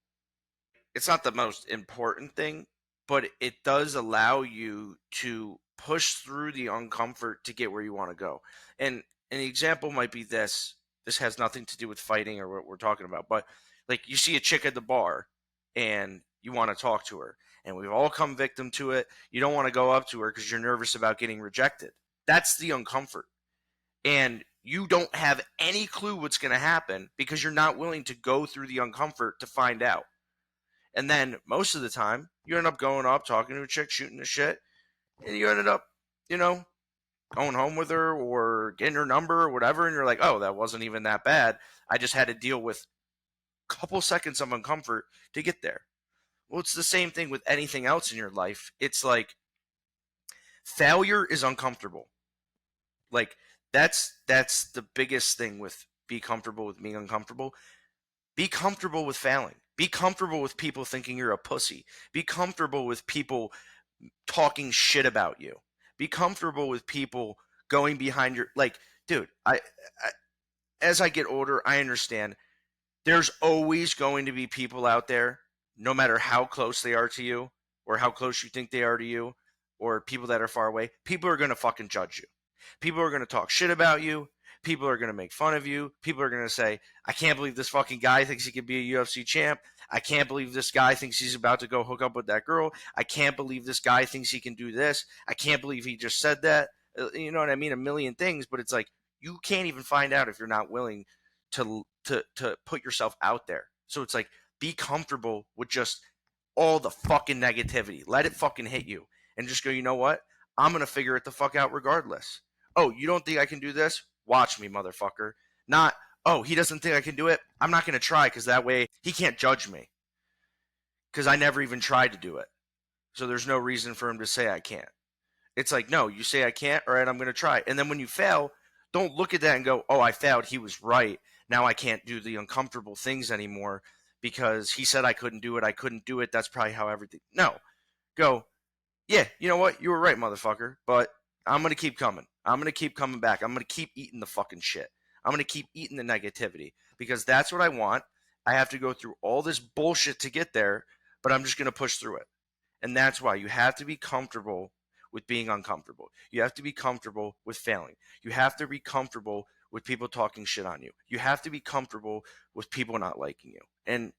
it's not the most important thing, but it does allow you to push through the uncomfort to get where you want to go. And an example might be this. This has nothing to do with fighting or what we're talking about, but like you see a chick at the bar and you want to talk to her, and we've all come victim to it. You don't want to go up to her because you're nervous about getting rejected. That's the uncomfort. And you don't have any clue what's going to happen because you're not willing to go through the uncomfort to find out. And then most of the time, you end up going up, talking to a chick, shooting the shit, and you ended up, you know, going home with her or getting her number or whatever. And you're like, oh, that wasn't even that bad. I just had to deal with a couple seconds of uncomfort to get there. Well, it's the same thing with anything else in your life. It's like failure is uncomfortable. Like that's the biggest thing with be comfortable with being uncomfortable. Be comfortable with failing. Be comfortable with people thinking you're a pussy. Be comfortable with people talking shit about you. Be comfortable with people going behind your, like, dude, as I get older, I understand there's always going to be people out there, no matter how close they are to you or how close you think they are to you, or people that are far away. People are going to fucking judge you. People are going to talk shit about you. People are going to make fun of you. People are going to say, I can't believe this fucking guy thinks he could be a UFC champ. I can't believe this guy thinks he's about to go hook up with that girl. I can't believe this guy thinks he can do this. I can't believe he just said that. You know what I mean? A million things, but it's like, you can't even find out if you're not willing to put yourself out there. So it's like, be comfortable with just all the fucking negativity. Let it fucking hit you and just go, you know what? I'm going to figure it the fuck out regardless. Oh, you don't think I can do this? Watch me, motherfucker. Not, oh, he doesn't think I can do it. I'm not going to try because that way he can't judge me because I never even tried to do it. So there's no reason for him to say I can't. It's like, no, you say I can't. All right, I'm going to try. And then when you fail, don't look at that and go, oh, I failed. He was right. Now I can't do the uncomfortable things anymore because he said I couldn't do it. I couldn't do it. That's probably how everything. No, go, yeah, you know what? You were right, motherfucker. But I'm going to keep coming. I'm going to keep coming back. I'm going to keep eating the fucking shit. I'm going to keep eating the negativity because that's what I want. I have to go through all this bullshit to get there, but I'm just going to push through it. And that's why you have to be comfortable with being uncomfortable. You have to be comfortable with failing. You have to be comfortable with people talking shit on you. You have to be comfortable with people not liking you. And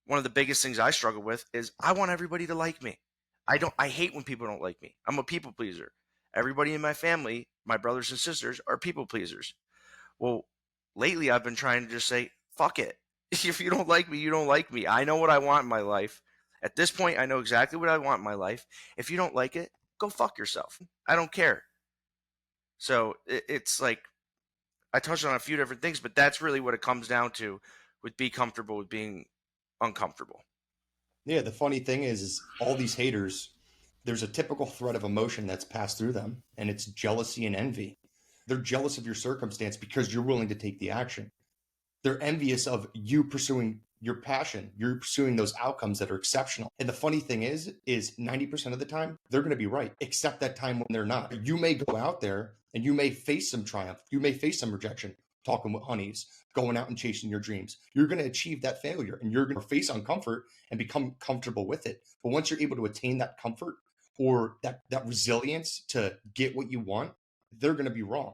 one of the biggest things I struggle with is I want everybody to like me. I hate when people don't like me. I'm a people pleaser. Everybody in my family, my brothers and sisters, are people pleasers. Well, lately I've been trying to just say, fuck it. If you don't like me, you don't like me. I know what I want in my life. At this point, I know exactly what I want in my life. If you don't like it, go fuck yourself. I don't care. So it's like, I touched on a few different things, but that's really what it comes down to with be comfortable with being uncomfortable.
Yeah, the funny thing is all these haters, there's a typical thread of emotion that's passed through them, and it's jealousy and envy. They're jealous of your circumstance because you're willing to take the action. They're envious of you pursuing your passion. You're pursuing those outcomes that are exceptional. And the funny thing is 90% of the time, they're going to be right, except that time when they're not. You may go out there and you may face some triumph. You may face some rejection, talking with honeys, going out and chasing your dreams. You're going to achieve that failure and you're going to face uncomfort and become comfortable with it. But once you're able to attain that comfort or that resilience to get what you want, they're going to be wrong.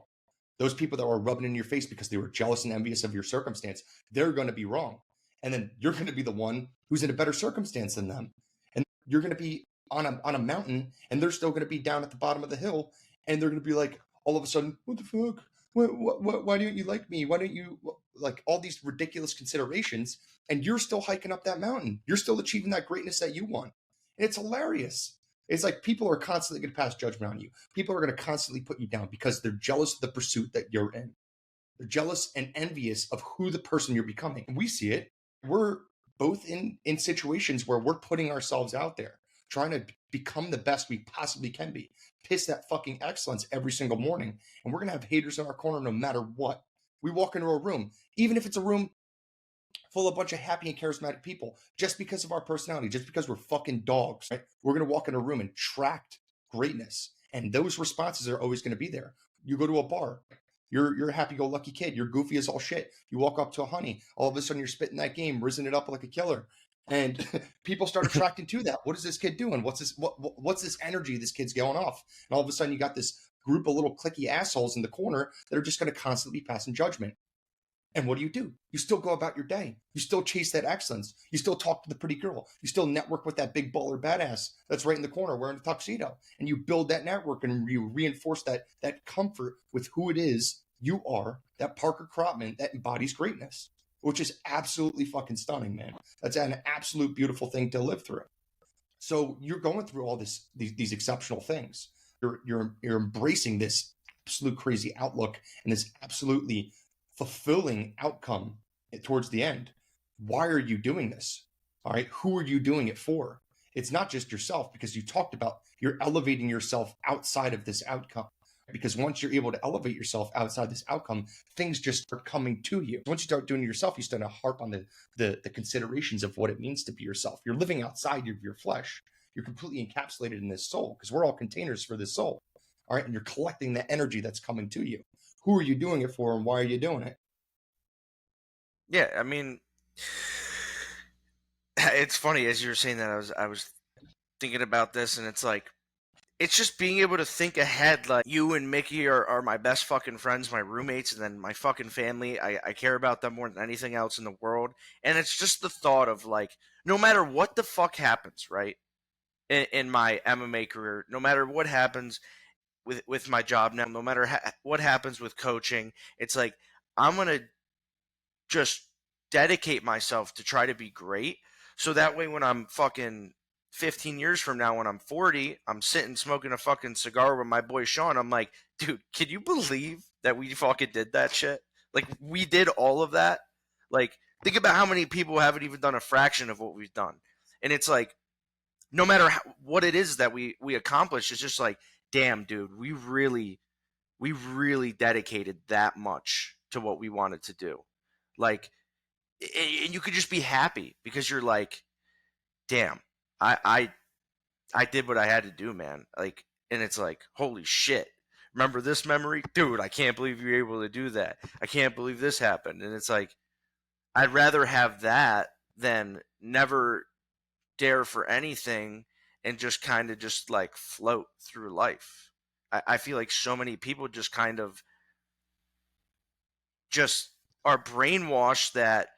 Those people that were rubbing in your face because they were jealous and envious of your circumstance, they're going to be wrong. And then you're going to be the one who's in a better circumstance than them. And you're going to be on a mountain and they're still going to be down at the bottom of the hill. And they're going to be like, all of a sudden, what the fuck? Why don't you like me? Why don't you like all these ridiculous considerations? And you're still hiking up that mountain. You're still achieving that greatness that you want. And it's hilarious. It's like people are constantly going to pass judgment on you. People are going to constantly put you down because they're jealous of the pursuit that you're in. They're jealous and envious of who the person you're becoming. And we see it. We're both in situations where we're putting ourselves out there, trying to become the best we possibly can be. Piss that fucking excellence every single morning. And we're going to have haters in our corner no matter what. We walk into a room, even if it's a room full of a bunch of happy and charismatic people, just because of our personality, just because we're fucking dogs, right? We're going to walk in a room and attract greatness. And those responses are always going to be there. You go to a bar, you're a happy-go-lucky kid. You're goofy as all shit. You walk up to a honey. All of a sudden, you're spitting that game, rizzing it up like a killer. And people start attracting to that. What is this kid doing? What's this energy this kid's going off? And all of a sudden, you got this group of little cliquey assholes in the corner that are just going to constantly be passing judgment. And what do? You still go about your day. You still chase that excellence. You still talk to the pretty girl. You still network with that big baller badass that's right in the corner wearing a tuxedo. And you build that network and you reinforce that comfort with who it is you are, that Parker Kropman that embodies greatness, which is absolutely fucking stunning, man. That's an absolute beautiful thing to live through. So you're going through all these exceptional things. You're embracing this absolute crazy outlook and this absolutely fulfilling outcome towards the end. Why are you doing this? All right. Who are you doing it for? It's not just yourself, because you talked about you're elevating yourself outside of this outcome. Because once you're able to elevate yourself outside this outcome, things just start coming to you. Once you start doing it yourself, you start to harp on the considerations of what it means to be yourself. You're living outside of your flesh. you're completely encapsulated in this soul, because we're all containers for this soul. All right. And you're collecting the energy that's coming to you. Who are you doing it for, and why are you doing it?
Yeah, I mean, it's funny as you were saying that I was thinking about this, and it's like it's just being able to think ahead. Like you and Mickey are my best fucking friends, my roommates, and then my fucking family. I care about them more than anything else in the world. And it's just the thought of like, no matter what the fuck happens, right? In my MMA career, no matter what happens with my job now, no matter what happens with coaching, it's like I'm gonna just dedicate myself to try to be great. So that way, when I'm fucking 15 years from now, when I'm 40, I'm sitting smoking a fucking cigar with my boy Sean. I'm like, dude, can you believe that we fucking did that shit? Like, we did all of that. Like, think about how many people haven't even done a fraction of what we've done. And it's like, no matter what it is that we accomplish, it's just like, damn, dude, we really dedicated that much to what we wanted to do. Like, and you could just be happy because you're like, damn, I did what I had to do, man. Like, and it's like, holy shit. Remember this memory? Dude, I can't believe you were able to do that. I can't believe this happened. And it's like, I'd rather have that than never dare for anything and just kind of just like float through life. I feel like so many people just kind of just are brainwashed that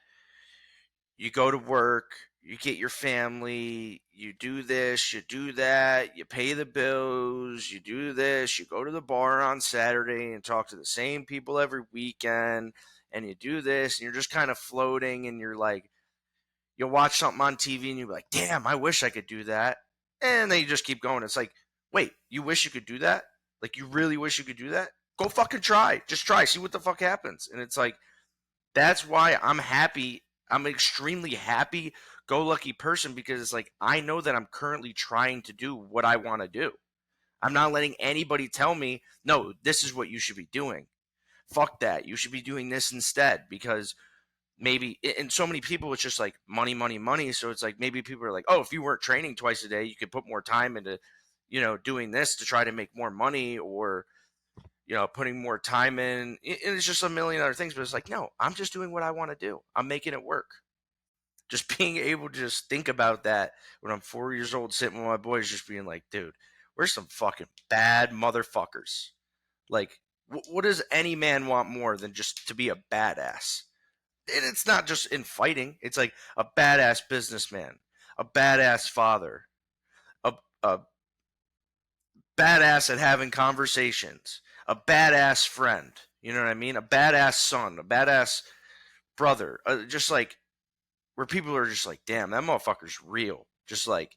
you go to work, you get your family, you do this, you do that, you pay the bills, you do this, you go to the bar on Saturday and talk to the same people every weekend, and you do this, and you're just kind of floating, and you're like, you'll watch something on TV and you're like, damn, I wish I could do that. And then you just keep going. It's like, wait, you wish you could do that? Like, you really wish you could do that? Go fucking try. Just try. See what the fuck happens. And it's like, that's why I'm happy. I'm an extremely happy go lucky person because it's like I know that I'm currently trying to do what I want to do. I'm not letting anybody tell me, no, this is what you should be doing. Fuck that. You should be doing this instead because maybe, and so many people, it's just like money, money, money. So it's like maybe people are like, oh, if you weren't training twice a day, you could put more time into, doing this to try to make more money or putting more time in. It's just a million other things, but it's like, no, I'm just doing what I want to do. I'm making it work. Just being able to just think about that when I'm 4 years old, sitting with my boys, just being like, dude, we're some fucking bad motherfuckers. Like, what does any man want more than just to be a badass? And it's not just in fighting. It's like a badass businessman, a badass father, a badass at having conversations, a badass friend. You know what I mean? A badass son, a badass brother. Just like where people are just like, damn, that motherfucker's real. Just like,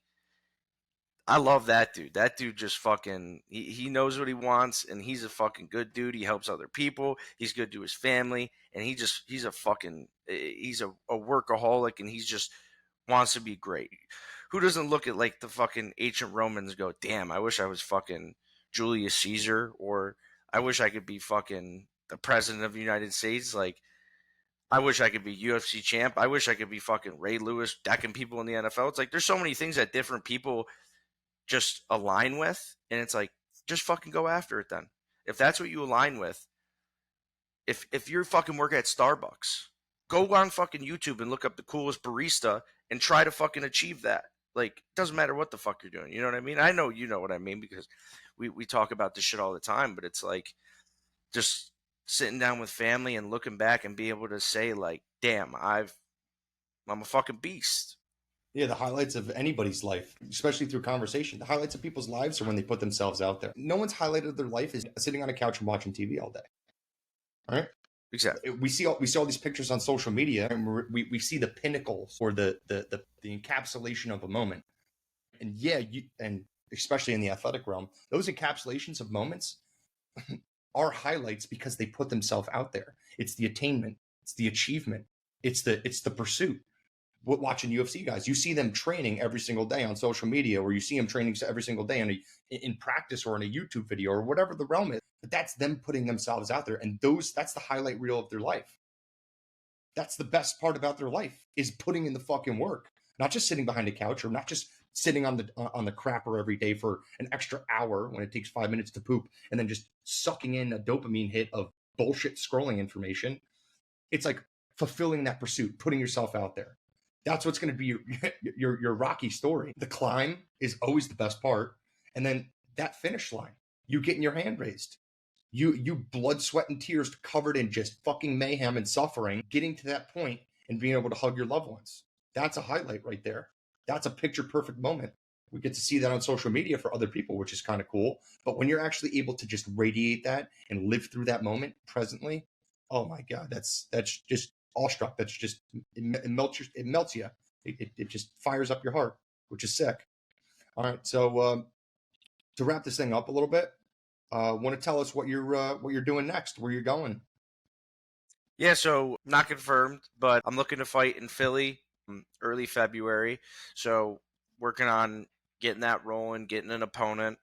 I love that dude. That dude just fucking, he knows what he wants and he's a fucking good dude. He helps other people. He's good to his family. And he's a fucking, he's a workaholic and he's just wants to be great. Who doesn't look at like the fucking ancient Romans and go, damn, I wish I was fucking Julius Caesar, or I wish I could be fucking the president of the United States. Like, I wish I could be UFC champ. I wish I could be fucking Ray Lewis decking people in the NFL. It's like there's so many things that different people just align with, and it's like just fucking go after it then. If that's what you align with, if you're fucking working at Starbucks, go on fucking YouTube and look up the coolest barista and try to fucking achieve that. Like, it doesn't matter what the fuck you're doing. You know what I mean? I know you know what I mean because we talk about this shit all the time, but it's like just sitting down with family and looking back and be able to say like, damn, I'm a fucking beast.
Yeah, the highlights of anybody's life, especially through conversation, the highlights of people's lives are when they put themselves out there. No one's highlighted their life is sitting on a couch and watching TV all day. All right.
Exactly.
We see all these pictures on social media, and we see the pinnacles or the encapsulation of a moment. And yeah, and especially in the athletic realm, those encapsulations of moments are highlights because they put themselves out there. It's the attainment, it's the achievement, it's the pursuit. Watching UFC guys, you see them training every single day on social media, or you see them training every single day in practice or in a YouTube video or whatever the realm is. But that's them putting themselves out there, and that's the highlight reel of their life. That's the best part about their life is putting in the fucking work, not just sitting behind a couch or not just sitting on the crapper every day for an extra hour when it takes 5 minutes to poop, and then just sucking in a dopamine hit of bullshit scrolling information. It's like fulfilling that pursuit, putting yourself out there. That's what's going to be your rocky story. The climb is always the best part, and then that finish line, you getting your hand raised, you blood, sweat, and tears covered in just fucking mayhem and suffering, getting to that point and being able to hug your loved ones. That's a highlight right there. That's a picture perfect moment. We get to see that on social media for other people, which is kind of cool. But when you're actually able to just radiate that and live through that moment presently, oh my God, that's just awestruck. That's just, it melts you. It just fires up your heart, which is sick. All right. So to wrap this thing up a little bit, want to tell us what you're doing next, where you're going?
Yeah, so not confirmed, but I'm looking to fight in Philly early February. So working on getting that rolling, getting an opponent.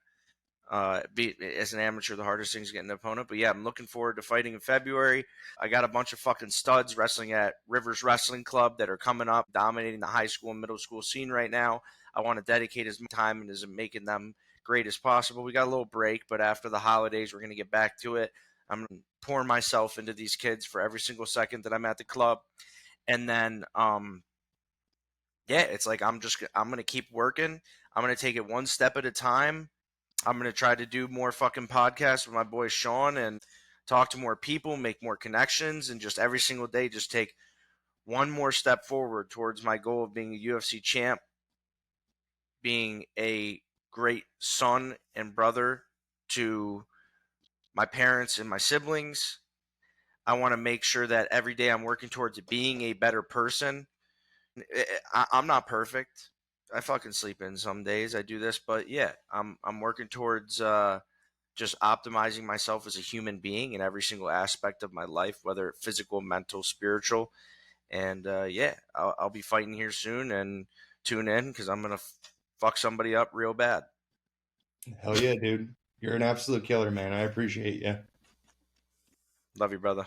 As an amateur, the hardest thing is getting an opponent. But yeah, I'm looking forward to fighting in February. I got a bunch of fucking studs wrestling at Rivers Wrestling Club that are coming up, dominating the high school and middle school scene right now. I want to dedicate as much time and as making them great as possible. We got a little break, but after the holidays, we're going to get back to it. I'm pouring myself into these kids for every single second that I'm at the club. And then, yeah, it's like I'm going to keep working. I'm going to take it one step at a time. I'm going to try to do more fucking podcasts with my boy Sean and talk to more people, make more connections, and just every single day just take one more step forward towards my goal of being a UFC champ, being a great son and brother to my parents and my siblings. I want to make sure that every day I'm working towards being a better person. I'm not perfect. I fucking sleep in some days. I do this, but yeah, I'm working towards just optimizing myself as a human being in every single aspect of my life, whether physical, mental, spiritual. And yeah, I'll be fighting here soon, and tune in because I'm gonna fuck somebody up real bad.
Hell yeah, dude. You're an absolute killer, man. I appreciate you.
Love you, brother.